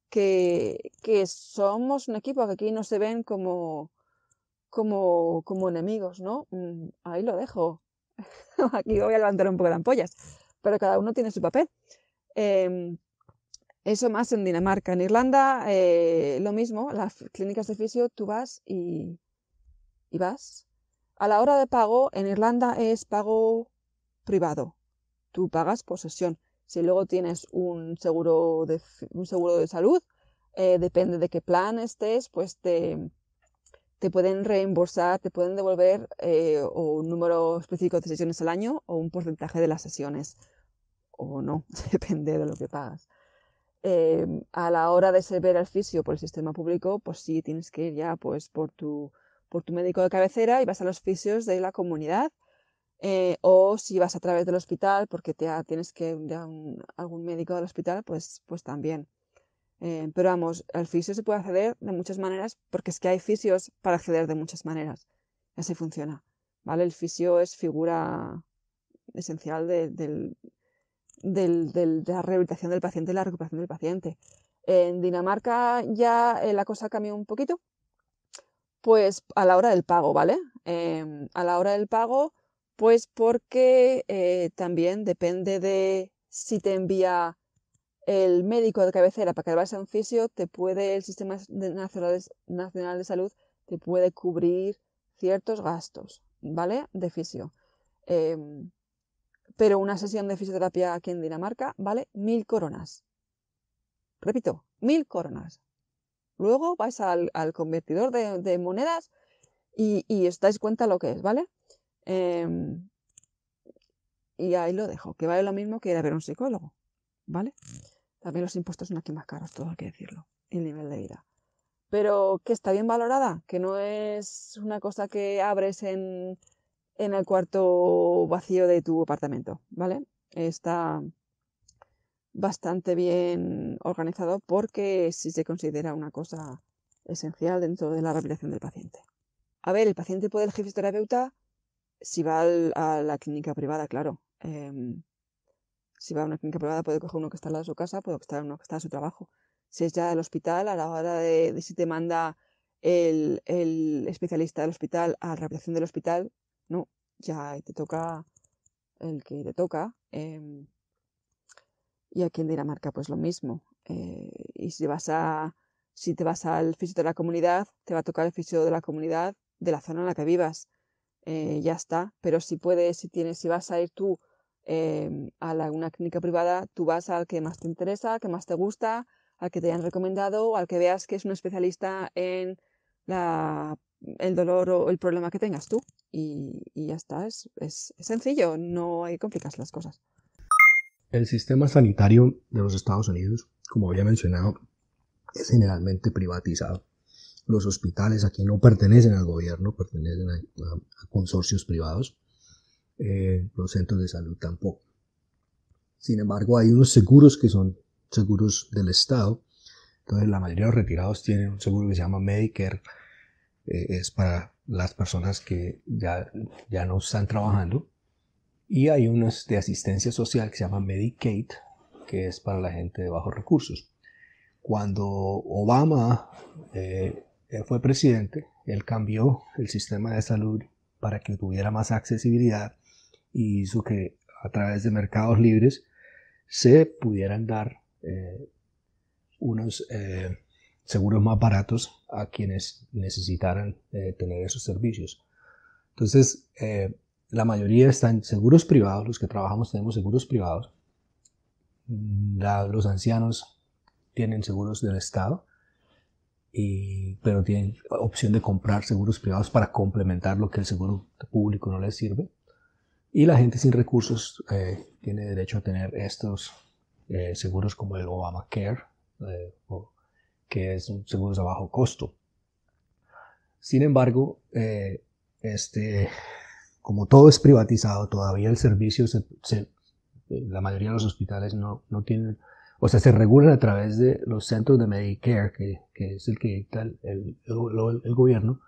Speaker 3: que somos un equipo que aquí no se ven como enemigos, ¿no? Ahí lo dejo. Aquí voy a levantar un poco de ampollas, pero cada uno tiene su papel. Eso más en Dinamarca. En Irlanda, lo mismo, las clínicas de fisio, tú vas y vas. A la hora de pago, en Irlanda es pago privado. Tú pagas por sesión. Si luego tienes un seguro de salud, depende de qué plan estés, pues te pueden reembolsar, te pueden devolver o un número específico de sesiones al año o un porcentaje de las sesiones. O no, depende de lo que pagas. A la hora de ver al fisio por el sistema público, pues sí, tienes que ir ya pues, por tu médico de cabecera y vas a los fisios de la comunidad. O si vas a través del hospital porque tienes que ir a algún médico del hospital, pues también. Pero vamos, al fisio se puede acceder de muchas maneras porque es que hay fisios para acceder de muchas maneras. Así funciona, ¿vale? El fisio es figura esencial de la rehabilitación del paciente y la recuperación del paciente. En Dinamarca ya la cosa cambió un poquito, pues a la hora del pago, ¿vale? A la hora del pago, pues porque también depende de si te envía el médico de cabecera para que vayas a un fisio, el Sistema Nacional de Salud te puede cubrir ciertos gastos, ¿vale? De fisio. Pero una sesión de fisioterapia aquí en Dinamarca vale 1.000 coronas. Repito, 1.000 coronas. Luego vais al convertidor de monedas y os dais cuenta lo que es, ¿vale? Y ahí lo dejo, que vale lo mismo que ir a ver a un psicólogo, ¿vale? También los impuestos son aquí más caros, todo hay que decirlo, el nivel de vida. Pero que está bien valorada, que no es una cosa que abres en el cuarto vacío de tu apartamento, ¿vale? Está bastante bien organizado porque sí se considera una cosa esencial dentro de la rehabilitación del paciente. A ver, el paciente puede elegir fisioterapeuta si va a la clínica privada, claro. Si va a una clínica privada puede coger uno que está al lado de su casa, puede coger uno que está en su trabajo. Si es ya del hospital, a la hora de si te manda el especialista del hospital a la rehabilitación del hospital, no, ya te toca el que te toca. Y aquí en Dinamarca pues lo mismo. Y si te vas al fisio de la comunidad, te va a tocar el fisio de la comunidad de la zona en la que vivas. Ya está. Pero si vas a ir tú a una clínica privada, tú vas al que más te interesa, al que más te gusta, al que te hayan recomendado o al que veas que es un especialista en el dolor o el problema que tengas tú. Y ya está, es sencillo, no hay que complicarse las cosas.
Speaker 4: El sistema sanitario de los Estados Unidos, como había mencionado, es generalmente privatizado. Los hospitales aquí no pertenecen al gobierno, pertenecen a consorcios privados. Los centros de salud tampoco. Sin embargo, hay unos seguros que son seguros del Estado. Entonces, la mayoría de los retirados tienen un seguro que se llama Medicare. Es para las personas que ya no están trabajando. Y hay unos de asistencia social que se llama Medicaid, que es para la gente de bajos recursos. Cuando Obama fue presidente, él cambió el sistema de salud para que tuviera más accesibilidad y hizo que a través de mercados libres se pudieran dar unos seguros más baratos a quienes necesitaran tener esos servicios. Entonces, la mayoría están seguros privados, los que trabajamos tenemos seguros privados. Los ancianos tienen seguros del Estado, pero tienen opción de comprar seguros privados para complementar lo que el seguro público no les sirve. Y la gente sin recursos tiene derecho a tener estos seguros como el Obamacare, que es un seguro a bajo costo. Sin embargo, como todo es privatizado, todavía el servicio, la mayoría de los hospitales no tienen, o sea, se regulan a través de los centros de Medicare, que es el que dicta el gobierno,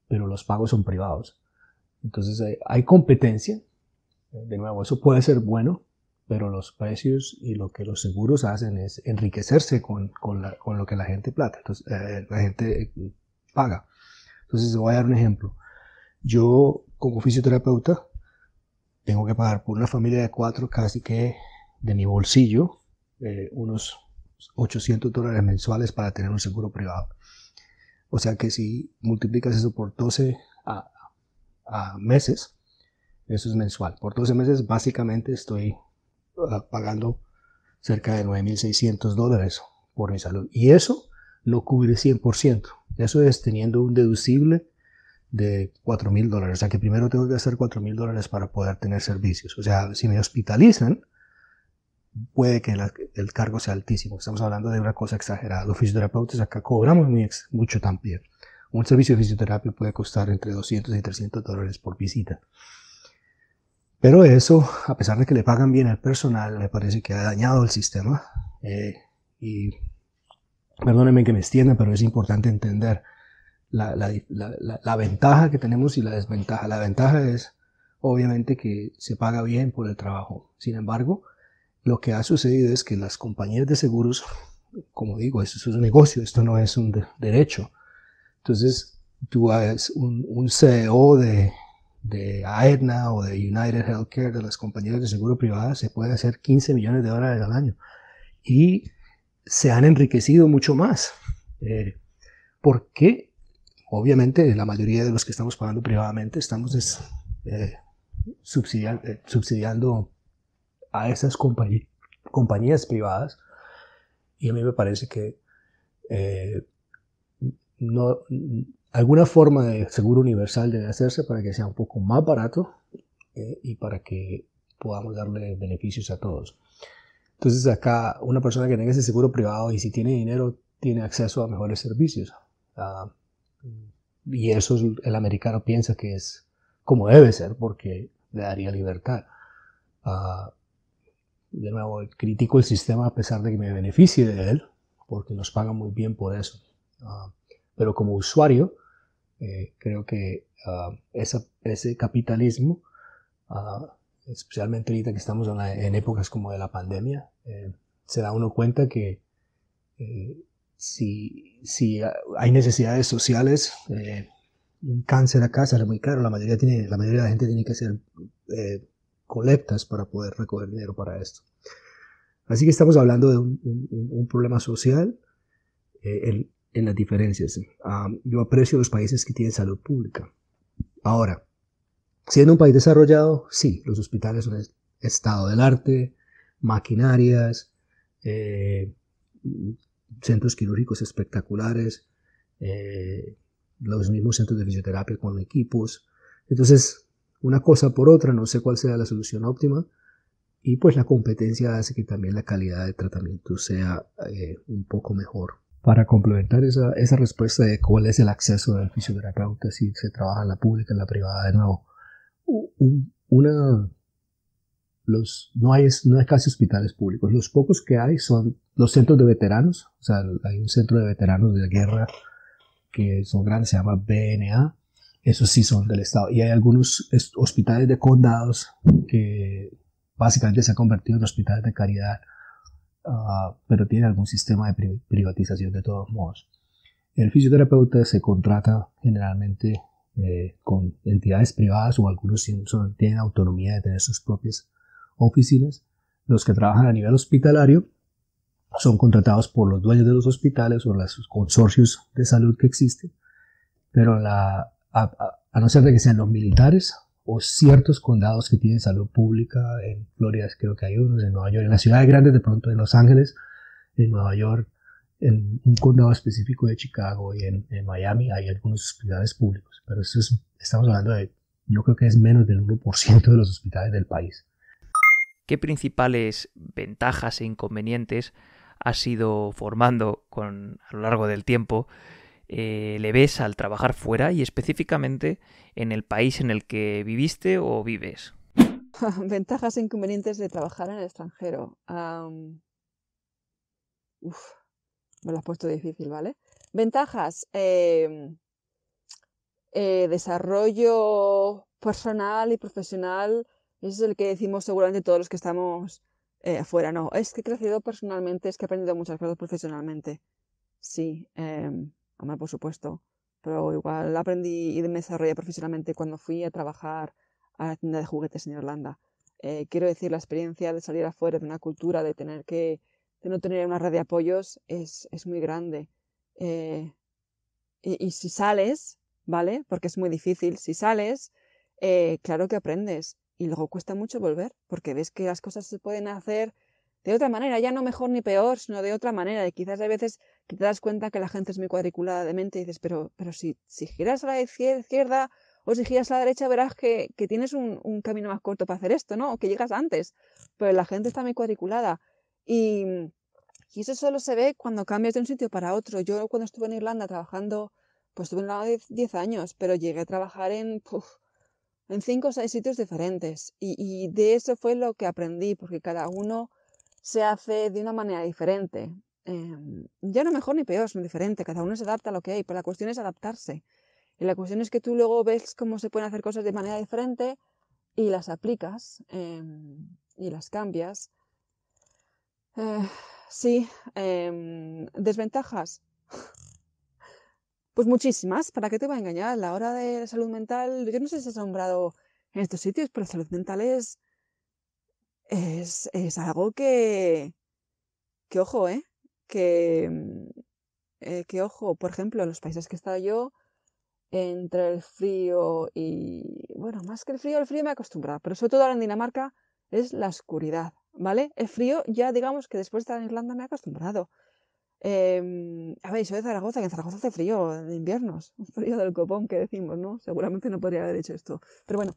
Speaker 4: pero los pagos son privados. Entonces hay competencia. De nuevo, eso puede ser bueno, pero los precios y lo que los seguros hacen es enriquecerse con lo que la gente la gente paga. Entonces, voy a dar un ejemplo. Yo, como fisioterapeuta, tengo que pagar por una familia de 4 casi que de mi bolsillo unos $800 mensuales para tener un seguro privado. O sea que si multiplicas eso por 12 meses, eso es mensual. Por 12 meses básicamente estoy pagando cerca de $9,600 por mi salud. Y eso no cubre 100%. Eso es teniendo un deducible de $4,000. O sea que primero tengo que gastar $4,000 para poder tener servicios. O sea, si me hospitalizan, puede que el cargo sea altísimo. Estamos hablando de una cosa exagerada. Los fisioterapeutas acá cobramos mucho también. Un servicio de fisioterapia puede costar entre $200 y $300 por visita. Pero eso, a pesar de que le pagan bien al personal, me parece que ha dañado el sistema. Y perdónenme que me extienda, pero es importante entender la ventaja que tenemos y la desventaja. La ventaja es, obviamente, que se paga bien por el trabajo. Sin embargo, lo que ha sucedido es que las compañías de seguros, como digo, esto es un negocio, esto no es un derecho. Entonces, tú eres un CEO de Aetna o de United Healthcare, de las compañías de seguro privadas, se puede hacer $15 millones al año. Y se han enriquecido mucho más. Porque, obviamente, la mayoría de los que estamos pagando privadamente estamos subsidiando a esas compañías privadas. Y a mí me parece que alguna forma de seguro universal debe hacerse para que sea un poco más barato y para que podamos darle beneficios a todos. Entonces acá una persona que tenga ese seguro privado y si tiene dinero tiene acceso a mejores servicios. Y eso el americano piensa que es como debe ser porque le daría libertad. De nuevo, critico el sistema a pesar de que me beneficie de él porque nos pagan muy bien por eso. Pero como usuario, creo que ese capitalismo, especialmente ahorita que estamos en épocas como de la pandemia, se da uno cuenta que si hay necesidades sociales, un cáncer acá sale muy caro, la mayoría de la gente tiene que hacer colectas para poder recoger dinero para esto. Así que estamos hablando de un problema social en las diferencias. Yo aprecio los países que tienen salud pública. Ahora, siendo un país desarrollado, sí, los hospitales son estado del arte, maquinarias, centros quirúrgicos espectaculares, los mismos centros de fisioterapia con equipos. Entonces, una cosa por otra, no sé cuál sea la solución óptima, y pues la competencia hace que también la calidad de tratamiento sea un poco mejor. Para complementar esa respuesta de cuál es el acceso del fisioterapeuta, si se trabaja en la pública, en la privada, de nuevo, no hay casi hospitales públicos. Los pocos que hay son los centros de veteranos. O sea, hay un centro de veteranos de guerra que son grandes, se llama BNA. Esos sí son del Estado. Y hay algunos hospitales de condados que básicamente se han convertido en hospitales de caridad, pero tienen algún sistema de privatización de todos modos. El fisioterapeuta se contrata generalmente con entidades privadas, o algunos tienen autonomía de tener sus propias oficinas. Los que trabajan a nivel hospitalario son contratados por los dueños de los hospitales o los consorcios de salud que existen, pero a no ser de que sean los militares o ciertos condados que tienen salud pública. En Florida creo que hay unos, en Nueva York, en las ciudades grandes de pronto, en Los Ángeles, en Nueva York, en un condado específico de Chicago y en Miami hay algunos hospitales públicos, pero estamos hablando de, yo creo que es menos del 1% de los hospitales del país.
Speaker 2: ¿Qué principales ventajas e inconvenientes has ido formando a lo largo del tiempo le ves al trabajar fuera y específicamente en el país en el que viviste o vives?
Speaker 3: Ventajas e inconvenientes de trabajar en el extranjero. Me lo has puesto difícil, ¿vale? Ventajas. Desarrollo personal y profesional. Ese es el que decimos seguramente todos los que estamos afuera. No, es que he crecido personalmente, es que he aprendido muchas cosas profesionalmente. Sí, hombre, por supuesto. Pero igual aprendí y me desarrollé profesionalmente cuando fui a trabajar a la tienda de juguetes en Irlanda. Quiero decir, la experiencia de salir afuera de una cultura, de no tener una red de apoyos, es muy grande. Y si sales, ¿vale? Porque es muy difícil. Si sales, claro que aprendes. Y luego cuesta mucho volver, porque ves que las cosas se pueden hacer de otra manera, ya no mejor ni peor, sino de otra manera. Y quizás hay veces que te das cuenta que la gente es muy cuadriculada de mente y dices, pero si giras a la izquierda o si giras a la derecha verás que tienes un camino más corto para hacer esto, ¿no? O que llegas antes. Pero la gente está muy cuadriculada. Y eso solo se ve cuando cambias de un sitio para otro. Yo cuando estuve en Irlanda trabajando, pues estuve en Irlanda 10 años, pero llegué a trabajar en 5 o 6 sitios diferentes. Y de eso fue lo que aprendí, porque cada uno se hace de una manera diferente. Ya no mejor ni peor, sino diferente. Cada uno se adapta a lo que hay, pero la cuestión es adaptarse. Y la cuestión es que tú luego ves cómo se pueden hacer cosas de manera diferente y las aplicas y las cambias. Sí, desventajas. Pues muchísimas, ¿para qué te voy a engañar? A la hora de la salud mental, yo no sé si has nombrado en estos sitios, pero la salud mental es algo que ojo, que ojo, por ejemplo, en los países que he estado yo, entre el frío y, bueno, más que el frío me he acostumbrado, pero sobre todo ahora en Dinamarca es la oscuridad, ¿vale? El frío ya digamos que después de estar en Irlanda me he acostumbrado. A ver, soy de Zaragoza, que en Zaragoza hace frío en inviernos, un frío del copón que decimos, ¿no? Seguramente no podría haber hecho esto, pero bueno.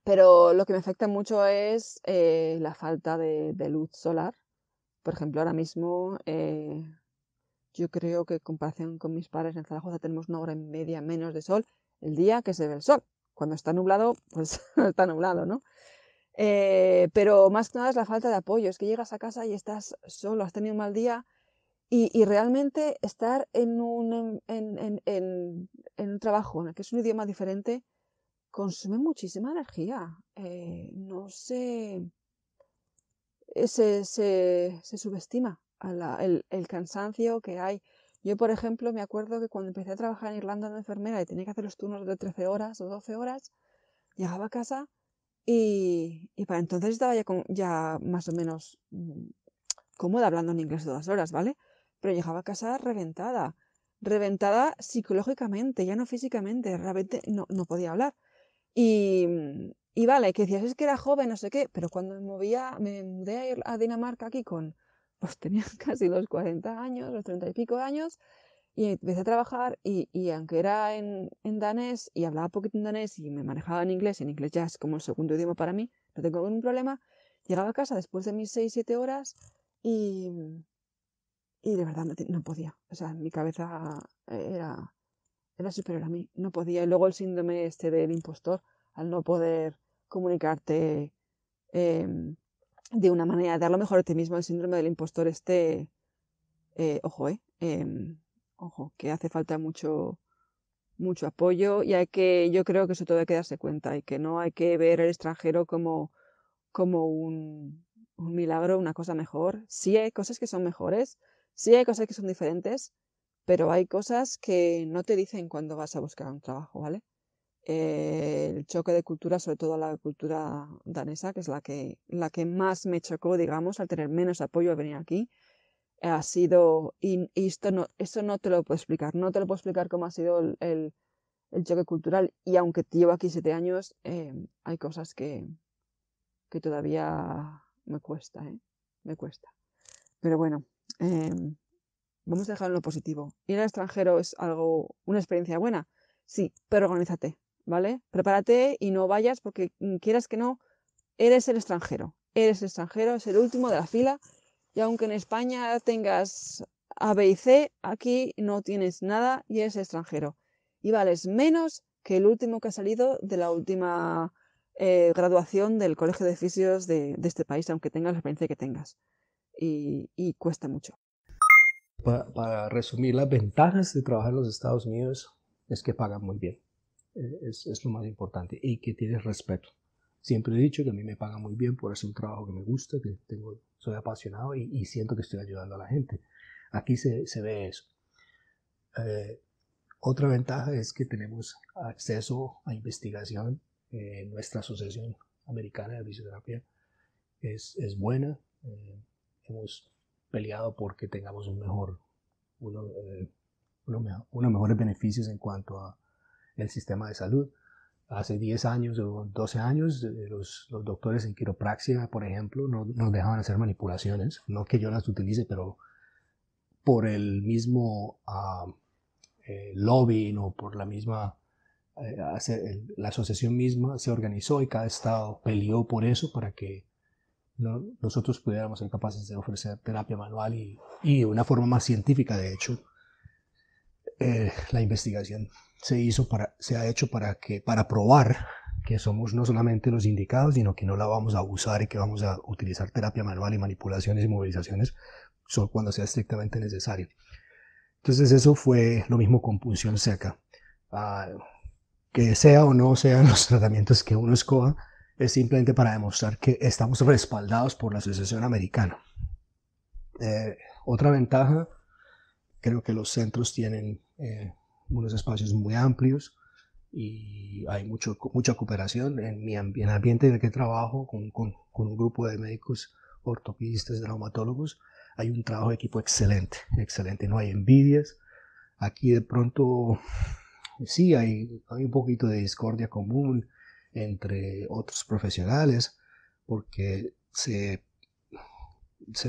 Speaker 3: Pero lo que me afecta mucho es la falta de luz solar. Por ejemplo, ahora mismo yo creo que en comparación con mis padres en Zaragoza tenemos 1 hora y media menos de sol el día que se ve el sol. Cuando está nublado, pues está nublado, ¿no? Pero más que nada es la falta de apoyo. Es que llegas a casa y estás solo, has tenido un mal día y realmente estar en un trabajo en el que es un idioma diferente consume muchísima energía. No sé, se subestima el cansancio que hay. Yo, por ejemplo, me acuerdo que cuando empecé a trabajar en Irlanda de enfermera y tenía que hacer los turnos de 13 horas o 12 horas, llegaba a casa y para entonces estaba ya más o menos cómoda hablando en inglés 2 horas, ¿vale? Pero llegaba a casa reventada psicológicamente, ya no físicamente, realmente no podía hablar. Y vale, que decías, es que era joven, no sé qué, pero cuando me mudé a Dinamarca aquí con pues tenía casi los 40 años, los 30 y pico años, y empecé a trabajar y aunque era en danés y hablaba poquito en danés y me manejaba en inglés ya es como el segundo idioma para mí, no tengo ningún problema, llegaba a casa después de mis 6-7 horas y de verdad no podía. O sea, mi cabeza era superior a mí, no podía. Y luego el síndrome este del impostor, al no poder comunicarte em, de una manera, dar lo mejor de ti mismo, el síndrome del impostor este, ojo, ojo, que hace falta mucho apoyo y yo creo que eso todo hay que darse cuenta y que no hay que ver el extranjero como un milagro, una cosa mejor. Sí hay cosas que son mejores, sí hay cosas que son diferentes, pero hay cosas que no te dicen cuando vas a buscar un trabajo, ¿vale? El choque de cultura, sobre todo la cultura danesa, que es la que más me chocó, digamos, al tener menos apoyo al venir aquí, ha sido, y esto no te lo puedo explicar, no te lo puedo explicar cómo ha sido el choque cultural, y aunque llevo aquí 7 años, hay cosas que todavía me cuesta, me cuesta. Pero bueno, vamos a dejarlo en lo positivo. Ir al extranjero es una experiencia buena, sí, pero organízate, ¿vale? Prepárate y no vayas porque quieras que no, eres el extranjero, es el último de la fila y aunque en España tengas A, B y C, aquí no tienes nada y eres extranjero. Y vales menos que el último que ha salido de la última graduación del colegio de fisios de este país, aunque tengas la experiencia que tengas. Y cuesta mucho.
Speaker 4: Para resumir, las ventajas de trabajar en los Estados Unidos es que pagan muy bien. Es lo más importante y que tienes respeto. Siempre he dicho que a mí me pagan muy bien por hacer un trabajo que me gusta, que soy apasionado y siento que estoy ayudando a la gente. Aquí se ve eso. Otra ventaja es que tenemos acceso a investigación. Nuestra Asociación Americana de Fisioterapia es buena. Hemos peleado porque tengamos unos mejores beneficios en cuanto a el sistema de salud. Hace 10 años o 12 años, los doctores en quiropraxia, por ejemplo, no nos dejaban hacer manipulaciones. No que yo las utilice, pero por el mismo lobbying o por la misma... la asociación misma se organizó y cada estado peleó por eso para que nosotros pudiéramos ser capaces de ofrecer terapia manual y de una forma más científica. De hecho, la investigación se ha hecho para probar que somos no solamente los indicados, sino que no la vamos a abusar y que vamos a utilizar terapia manual y manipulaciones y movilizaciones solo cuando sea estrictamente necesario. Entonces eso fue lo mismo con punción seca. Que sea o no sean los tratamientos que uno escoja, es simplemente para demostrar que estamos respaldados por la Asociación Americana. Otra ventaja, creo que los centros tienen unos espacios muy amplios y hay mucha cooperación. En el ambiente en el que trabajo con un grupo de médicos ortopedistas, traumatólogos, hay un trabajo de equipo excelente, no hay envidias. Aquí de pronto sí hay un poquito de discordia común entre otros profesionales porque se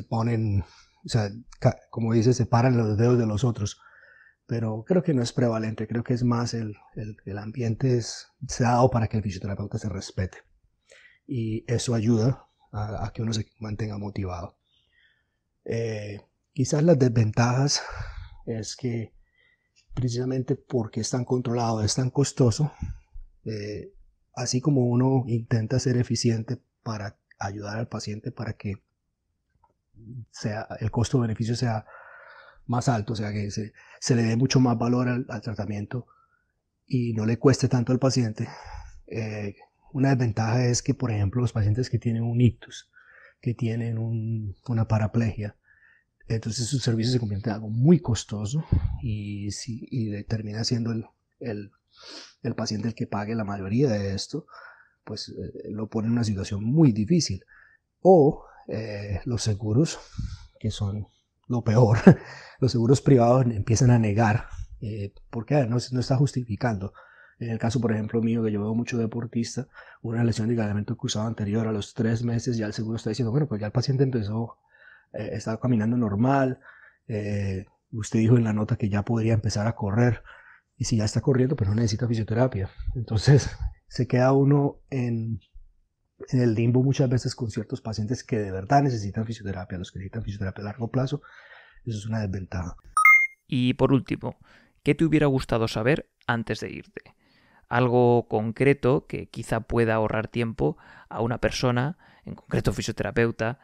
Speaker 4: ponen, o sea, como dice, separan los dedos de los otros, pero creo que no es prevalente. Creo que es más el ambiente se ha dado para que el fisioterapeuta se respete y eso ayuda a que uno se mantenga motivado. Quizás las desventajas es que precisamente porque es tan controlado, es tan costoso, así como uno intenta ser eficiente para ayudar al paciente para que el costo-beneficio sea más alto, o sea que se le dé mucho más valor al tratamiento y no le cueste tanto al paciente. Una desventaja es que, por ejemplo, los pacientes que tienen un ictus, que tienen una paraplegia, entonces su servicio se convierte en algo muy costoso y termina siendo el paciente el que pague la mayoría de esto, pues lo pone en una situación muy difícil. O los seguros, que son lo peor, los seguros privados empiezan a negar, porque no está justificando. En el caso, por ejemplo, mío, que yo veo mucho deportista, una lesión de ligamento cruzado anterior, a los 3 meses ya el seguro está diciendo, bueno, pues ya el paciente empezó está caminando normal, usted dijo en la nota que ya podría empezar a correr, y si ya está corriendo, pues no necesita fisioterapia. Entonces se queda uno en el limbo muchas veces con ciertos pacientes que de verdad necesitan fisioterapia. Los que necesitan fisioterapia a largo plazo, eso es una desventaja.
Speaker 2: Y por último, ¿qué te hubiera gustado saber antes de irte? Algo concreto que quizá pueda ahorrar tiempo a una persona, en concreto fisioterapeuta,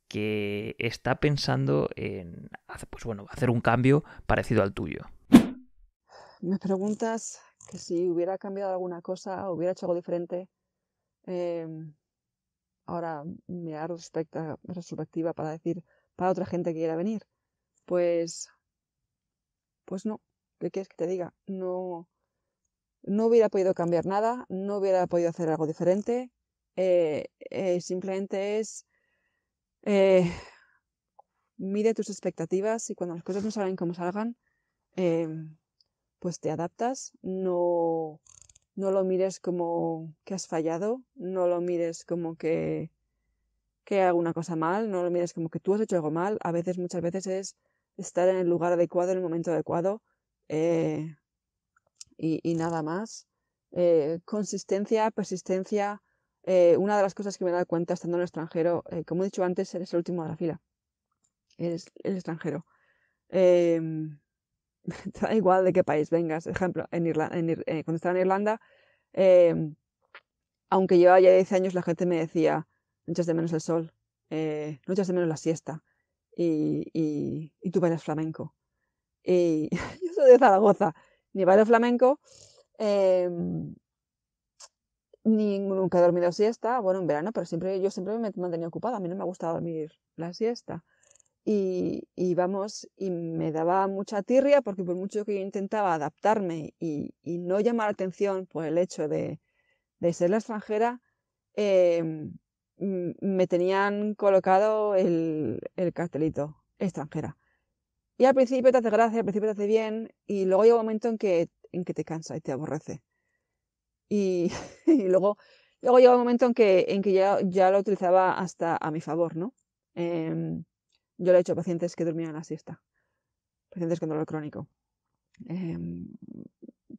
Speaker 2: que está pensando en hacer un cambio parecido al tuyo.
Speaker 3: Me preguntas que si hubiera cambiado alguna cosa, hubiera hecho algo diferente. Ahora mirar retrospectiva para decir para otra gente que quiera venir. Pues no. ¿Qué quieres que te diga? No hubiera podido cambiar nada, no hubiera podido hacer algo diferente. Simplemente es mide tus expectativas y cuando las cosas no salen como salgan, pues te adaptas. No lo mires como que has fallado, no lo mires como que hay alguna cosa mal, no lo mires como que tú has hecho algo mal. Muchas veces es estar en el lugar adecuado, en el momento adecuado, y nada más. Consistencia, persistencia. Una de las cosas que me he dado cuenta estando en el extranjero, como he dicho antes, eres el último de la fila. Eres el extranjero. Da igual de qué país vengas. Por ejemplo, cuando estaba en Irlanda, aunque llevaba ya 10 años, la gente me decía, no echas de menos el sol, no echas de menos la siesta, y tú bailas flamenco. Y yo soy de Zaragoza, ni bailo flamenco, ni nunca he dormido siesta, bueno, en verano, pero yo siempre me he mantenido ocupada, a mí no me ha gustado dormir la siesta. Y me daba mucha tirria porque por mucho que yo intentaba adaptarme y no llamar la atención por el hecho de ser la extranjera, me tenían colocado el cartelito, extranjera. Y al principio te hace gracia, al principio te hace bien, y luego llega un momento en que te cansa y te aborrece. Y, y luego llega un momento en que ya lo utilizaba hasta a mi favor, ¿no? Yo le he hecho a pacientes que dormían la siesta, pacientes con dolor crónico.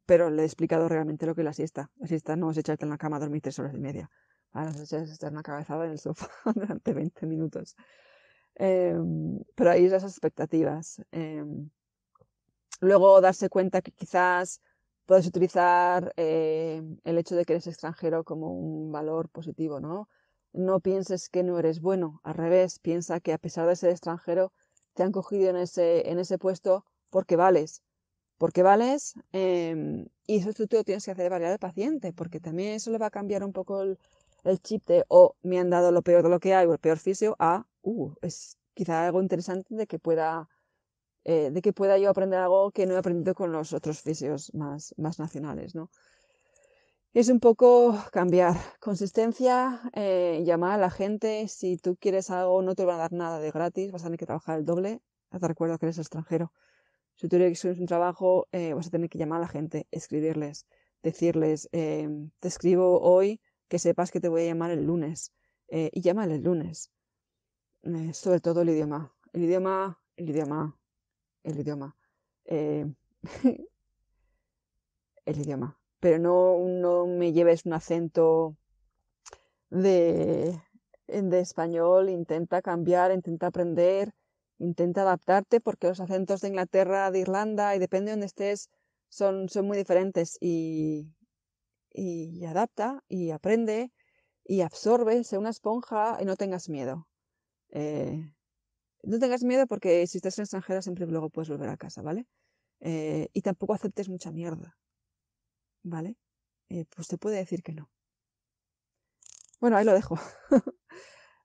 Speaker 3: Pero le he explicado realmente lo que es la siesta. La siesta no es echarte en la cama a dormir 3 horas y media. Ahora es estar una cabezada en el sofá durante 20 minutos. Pero ahí esas expectativas. Luego darse cuenta que quizás puedes utilizar el hecho de que eres extranjero como un valor positivo, ¿no? No pienses que no eres bueno, al revés, piensa que a pesar de ser extranjero te han cogido en ese puesto porque vales. Y eso tú te lo tienes que hacer variar al paciente, porque también eso le va a cambiar un poco el chip de me han dado lo peor de lo que hay o el peor fisio a es quizá algo interesante de que pueda yo aprender algo que no he aprendido con los otros fisios más nacionales, ¿no? Es un poco cambiar. Consistencia, llamar a la gente. Si tú quieres algo, no te van a dar nada de gratis, vas a tener que trabajar el doble. Te recuerdo que eres extranjero. Si tú quieres un trabajo, vas a tener que llamar a la gente, escribirles, decirles, te escribo hoy, que sepas que te voy a llamar el lunes. Y llámale el lunes. Sobre todo el idioma. El idioma. El idioma. Pero no me lleves un acento de español. Intenta cambiar, intenta aprender, intenta adaptarte, porque los acentos de Inglaterra, de Irlanda, y depende de donde estés, son muy diferentes. Y adapta, y aprende, y absorbe, sé una esponja, y no tengas miedo. No tengas miedo, porque si estás en extranjera siempre luego puedes volver a casa, ¿vale? Y tampoco aceptes mucha mierda, ¿vale? Pues te puede decir que no. Bueno, ahí lo dejo.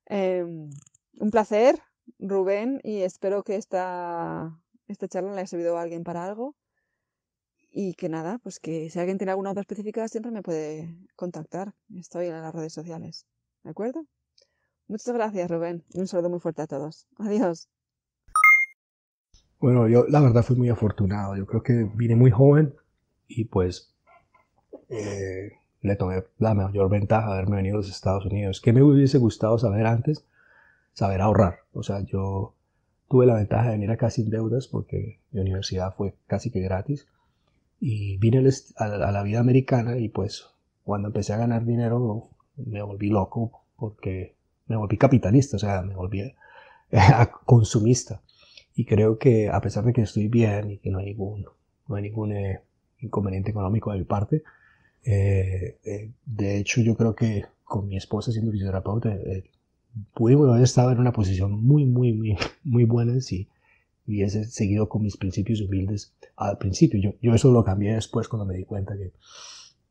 Speaker 3: Un placer, Rubén, y espero que esta charla le haya servido a alguien para algo. Y que nada, pues que si alguien tiene alguna duda específica siempre me puede contactar. Estoy en las redes sociales. ¿De acuerdo? Muchas gracias, Rubén, y un saludo muy fuerte a todos. Adiós.
Speaker 4: Bueno, yo la verdad fui muy afortunado. Yo creo que vine muy joven y pues le tomé la mayor ventaja de haberme venido a los Estados Unidos. ¿Qué me hubiese gustado saber antes? Saber ahorrar. O sea, yo tuve la ventaja de venir acá sin deudas porque mi universidad fue casi que gratis. Y vine a la vida americana y pues cuando empecé a ganar dinero me volví loco porque me volví capitalista, o sea, me volví consumista. Y creo que a pesar de que estoy bien y que no hay ningún inconveniente económico de mi parte, de hecho yo creo que con mi esposa siendo fisioterapeuta pudimos haber estado en una posición muy buena si hubiese seguido con mis principios humildes al principio. Yo eso lo cambié después cuando me di cuenta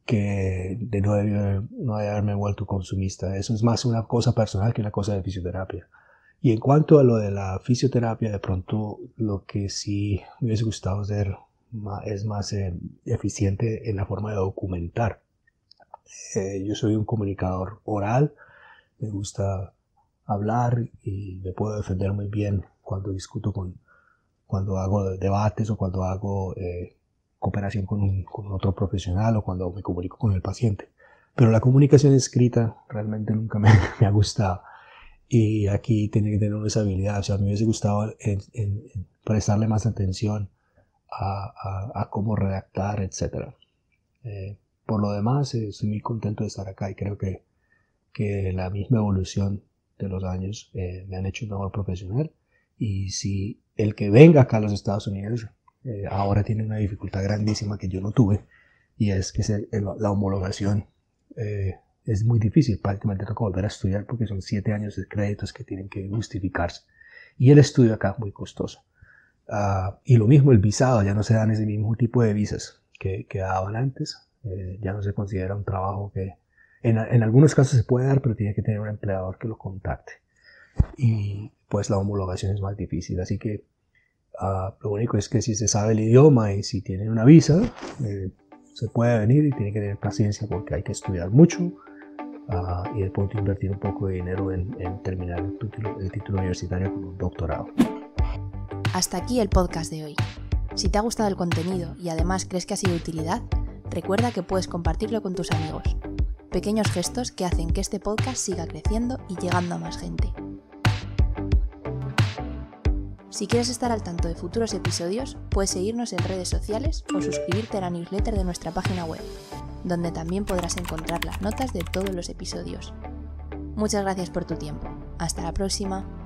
Speaker 4: que no debía haberme vuelto consumista. Eso es más una cosa personal que una cosa de fisioterapia. Y en cuanto a lo de la fisioterapia, de pronto lo que sí me hubiese gustado hacer es más eficiente en la forma de documentar. Yo soy un comunicador oral, me gusta hablar y me puedo defender muy bien cuando discuto cuando hago debates o cuando hago cooperación con otro profesional o cuando me comunico con el paciente. Pero la comunicación escrita realmente nunca me ha gustado. Y aquí tiene que tener esa habilidad. O sea, me hubiese gustado en prestarle más atención a cómo redactar, etc. Por lo demás, estoy muy contento de estar acá y creo que la misma evolución de los años me han hecho un mejor profesional. Y si el que venga acá a los Estados Unidos ahora tiene una dificultad grandísima que yo no tuve, y es que la homologación es muy difícil, prácticamente toca volver a estudiar porque son 7 años de créditos que tienen que justificarse. Y el estudio acá es muy costoso. Y lo mismo el visado, ya no se dan ese mismo tipo de visas que daban antes. Ya no se considera un trabajo que en algunos casos se puede dar, pero tiene que tener un empleador que lo contacte. Y pues la homologación es más difícil. Así que lo único es que si se sabe el idioma y si tienen una visa, se puede venir y tiene que tener paciencia porque hay que estudiar mucho. Y de pronto invertir un poco de dinero en terminar el título universitario con un doctorado.
Speaker 1: Hasta aquí el podcast de hoy. Si te ha gustado el contenido y además crees que ha sido de utilidad, recuerda que puedes compartirlo con tus amigos. Pequeños gestos que hacen que este podcast siga creciendo y llegando a más gente. Si quieres estar al tanto de futuros episodios, puedes seguirnos en redes sociales o suscribirte a la newsletter de nuestra página web, donde también podrás encontrar las notas de todos los episodios. Muchas gracias por tu tiempo. Hasta la próxima.